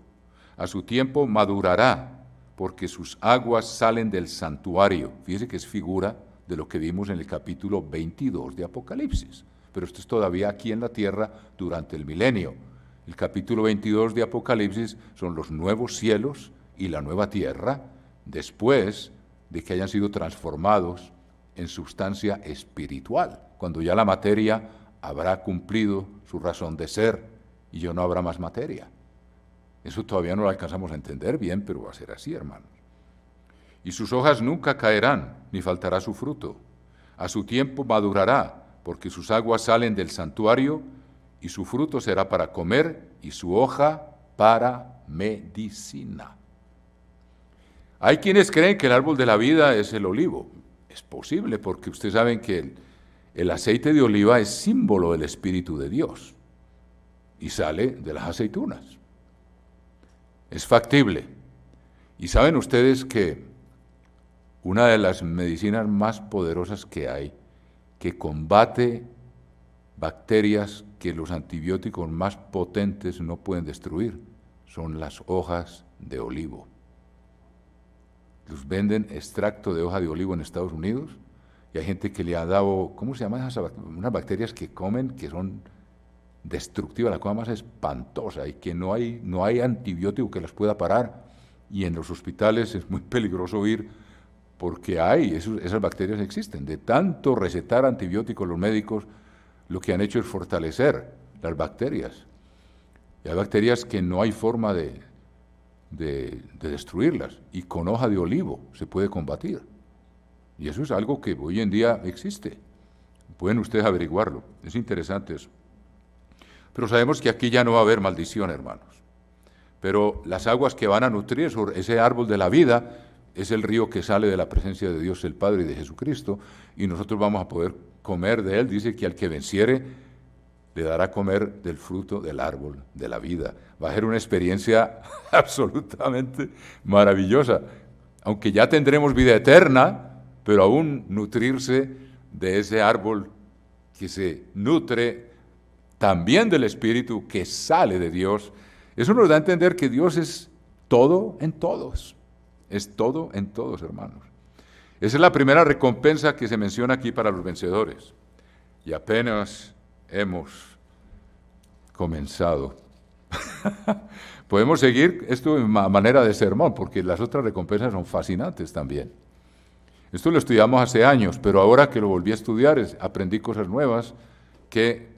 A su tiempo madurará, porque sus aguas salen del santuario. Fíjese que es figura de lo que vimos en el capítulo 22 de Apocalipsis. Pero esto es todavía aquí en la tierra durante el milenio. El capítulo 22 de Apocalipsis son los nuevos cielos y la nueva tierra, después de que hayan sido transformados en sustancia espiritual, cuando ya la materia habrá cumplido su razón de ser y ya no habrá más materia. Eso todavía no lo alcanzamos a entender bien, pero va a ser así, hermanos. Y sus hojas nunca caerán, ni faltará su fruto. A su tiempo madurará, porque sus aguas salen del santuario, y su fruto será para comer, y su hoja para medicina. Hay quienes creen que el árbol de la vida es el olivo. Es posible, porque ustedes saben que el aceite de oliva es símbolo del Espíritu de Dios y sale de las aceitunas. Es factible. Y saben ustedes que una de las medicinas más poderosas que hay, que combate bacterias que los antibióticos más potentes no pueden destruir, son las hojas de olivo. Los venden extracto de hoja de olivo en Estados Unidos y hay gente que le ha dado, ¿cómo se llaman esas unas bacterias que comen que son destructivas, la cosa más espantosa y que no hay antibiótico que las pueda parar, y en los hospitales es muy peligroso ir porque esas bacterias existen. De tanto recetar antibióticos los médicos, lo que han hecho es fortalecer las bacterias. Y hay bacterias que no hay forma de destruirlas, y con hoja de olivo se puede combatir. Y eso es algo que hoy en día existe. Pueden ustedes averiguarlo, es interesante eso. Pero sabemos que aquí ya no va a haber maldición, hermanos. Pero las aguas que van a nutrir ese árbol de la vida es el río que sale de la presencia de Dios el Padre y de Jesucristo, y nosotros vamos a poder comer de él. Dice que al que venciere le dará a comer del fruto del árbol de la vida. Va a ser una experiencia absolutamente maravillosa, aunque ya tendremos vida eterna, pero aún nutrirse de ese árbol que se nutre también del Espíritu que sale de Dios. Eso nos da a entender que Dios es todo en todos. Es todo en todos, hermanos. Esa es la primera recompensa que se menciona aquí para los vencedores. Y apenas hemos comenzado. Podemos seguir esto de manera de sermón, porque las otras recompensas son fascinantes también. Esto lo estudiamos hace años, pero ahora que lo volví a estudiar, aprendí cosas nuevas que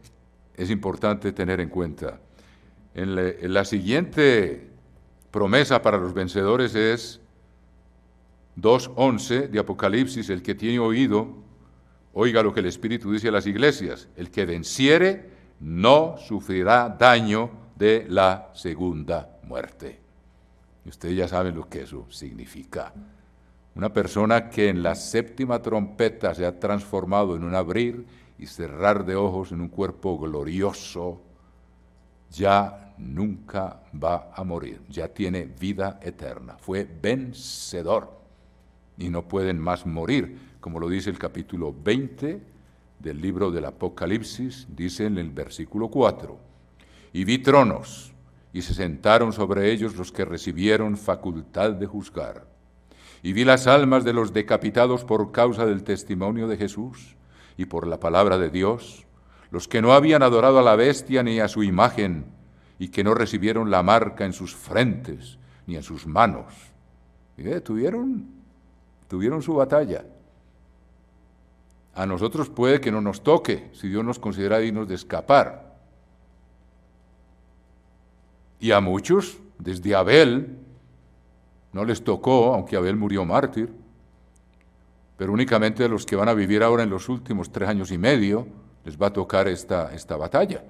es importante tener en cuenta. En la siguiente promesa para los vencedores es 2:11 de Apocalipsis: el que tiene oído, oiga lo que el Espíritu dice a las iglesias. El que venciere no sufrirá daño de la segunda muerte. Y ustedes ya saben lo que eso significa. Una persona que en la séptima trompeta se ha transformado en un abrir y cerrar de ojos en un cuerpo glorioso, ya nunca va a morir, ya tiene vida eterna, fue vencedor y no pueden más morir, como lo dice el capítulo 20 del libro del Apocalipsis, dice en el versículo 4: y vi tronos, y se sentaron sobre ellos los que recibieron facultad de juzgar. Y vi las almas de los decapitados por causa del testimonio de Jesús y por la palabra de Dios, los que no habían adorado a la bestia ni a su imagen, y que no recibieron la marca en sus frentes ni en sus manos. Tuvieron su batalla. A nosotros puede que no nos toque, si Dios nos considera dignos de escapar. Y a muchos, desde Abel, no les tocó, aunque Abel murió mártir, pero únicamente a los que van a vivir ahora en los últimos 3 años y medio, les va a tocar esta batalla.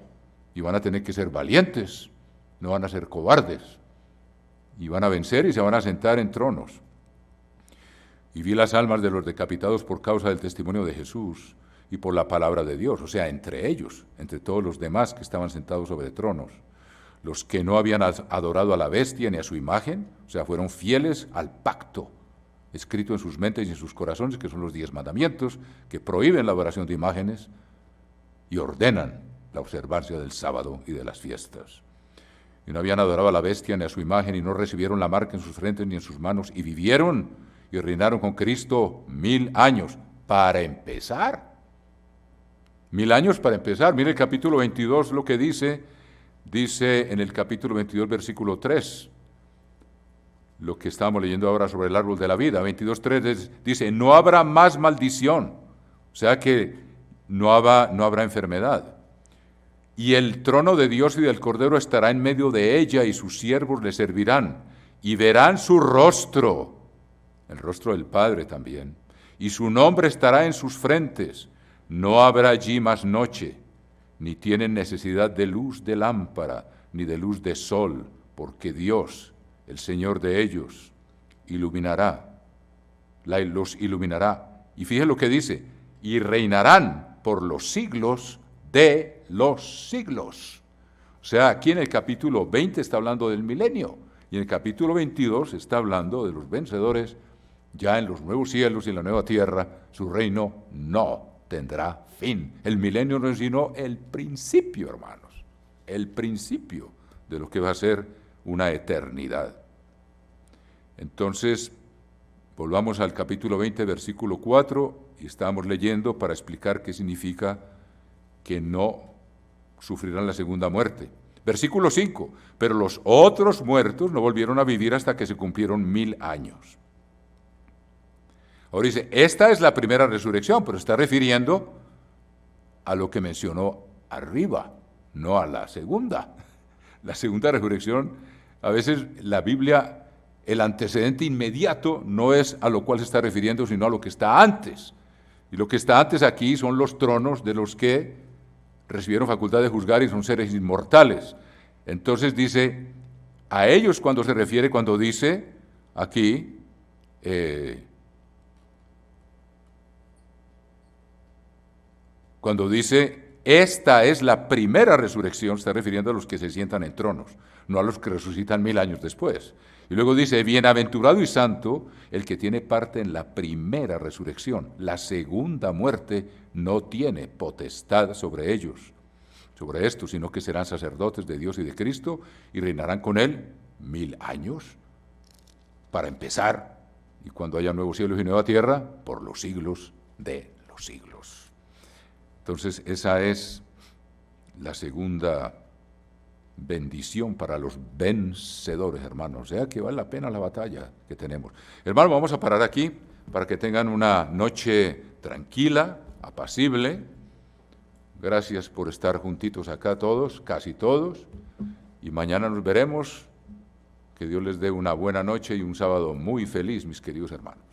Y van a tener que ser valientes, no van a ser cobardes. Y van a vencer y se van a sentar en tronos. Y vi las almas de los decapitados por causa del testimonio de Jesús y por la palabra de Dios, o sea, entre ellos, entre todos los demás que estaban sentados sobre tronos. Los que no habían adorado a la bestia ni a su imagen, o sea, fueron fieles al pacto escrito en sus mentes y en sus corazones, que son los 10 mandamientos, que prohíben la adoración de imágenes y ordenan la observancia del sábado y de las fiestas. Y no habían adorado a la bestia ni a su imagen, y no recibieron la marca en sus frentes ni en sus manos, y vivieron y reinaron con Cristo 1000 años. Para empezar, 1000 años para empezar. Mire el capítulo 22 lo que dice en el capítulo 22, versículo 3, lo que estamos leyendo ahora sobre el árbol de la vida. 22:3 dice: no habrá más maldición, o sea que no habrá enfermedad. Y el trono de Dios y del Cordero estará en medio de ella, y sus siervos le servirán, y verán su rostro, el rostro del Padre también, y su nombre estará en sus frentes. No habrá allí más noche, ni tienen necesidad de luz de lámpara, ni de luz de sol, porque Dios, el Señor de ellos, los iluminará. Y fíjense lo que dice: y reinarán por los siglos de los siglos. O sea, aquí en el capítulo 20 está hablando del milenio, y en el capítulo 22 está hablando de los vencedores ya en los nuevos cielos y en la nueva tierra. Su reino no tendrá fin. El milenio no es sino el principio, hermanos, el principio de lo que va a ser una eternidad. Entonces, volvamos al capítulo 20, versículo 4, y estamos leyendo para explicar qué significa que no sufrirán la segunda muerte. Versículo 5, pero los otros muertos no volvieron a vivir hasta que se cumplieron 1000 años. Ahora dice, esta es la primera resurrección, pero está refiriendo a lo que mencionó arriba, no a la segunda. La segunda resurrección, a veces la Biblia, el antecedente inmediato no es a lo cual se está refiriendo, sino a lo que está antes. Y lo que está antes aquí son los tronos de los que recibieron facultad de juzgar y son seres inmortales. Entonces dice, a ellos cuando se refiere, cuando dice aquí, cuando dice, esta es la primera resurrección, está refiriendo a los que se sientan en tronos, no a los que resucitan 1000 años después. Y luego dice, bienaventurado y santo el que tiene parte en la primera resurrección. La segunda muerte no tiene potestad sobre ellos, sobre esto, sino que serán sacerdotes de Dios y de Cristo y reinarán con él 1000 años, para empezar, y cuando haya nuevos cielos y nueva tierra, por los siglos de los siglos. Entonces, esa es la segunda bendición para los vencedores, hermanos. O sea que vale la pena la batalla que tenemos. Hermanos, vamos a parar aquí para que tengan una noche tranquila, apacible. Gracias por estar juntitos acá todos, casi todos. Y mañana nos veremos. Que Dios les dé una buena noche y un sábado muy feliz, mis queridos hermanos.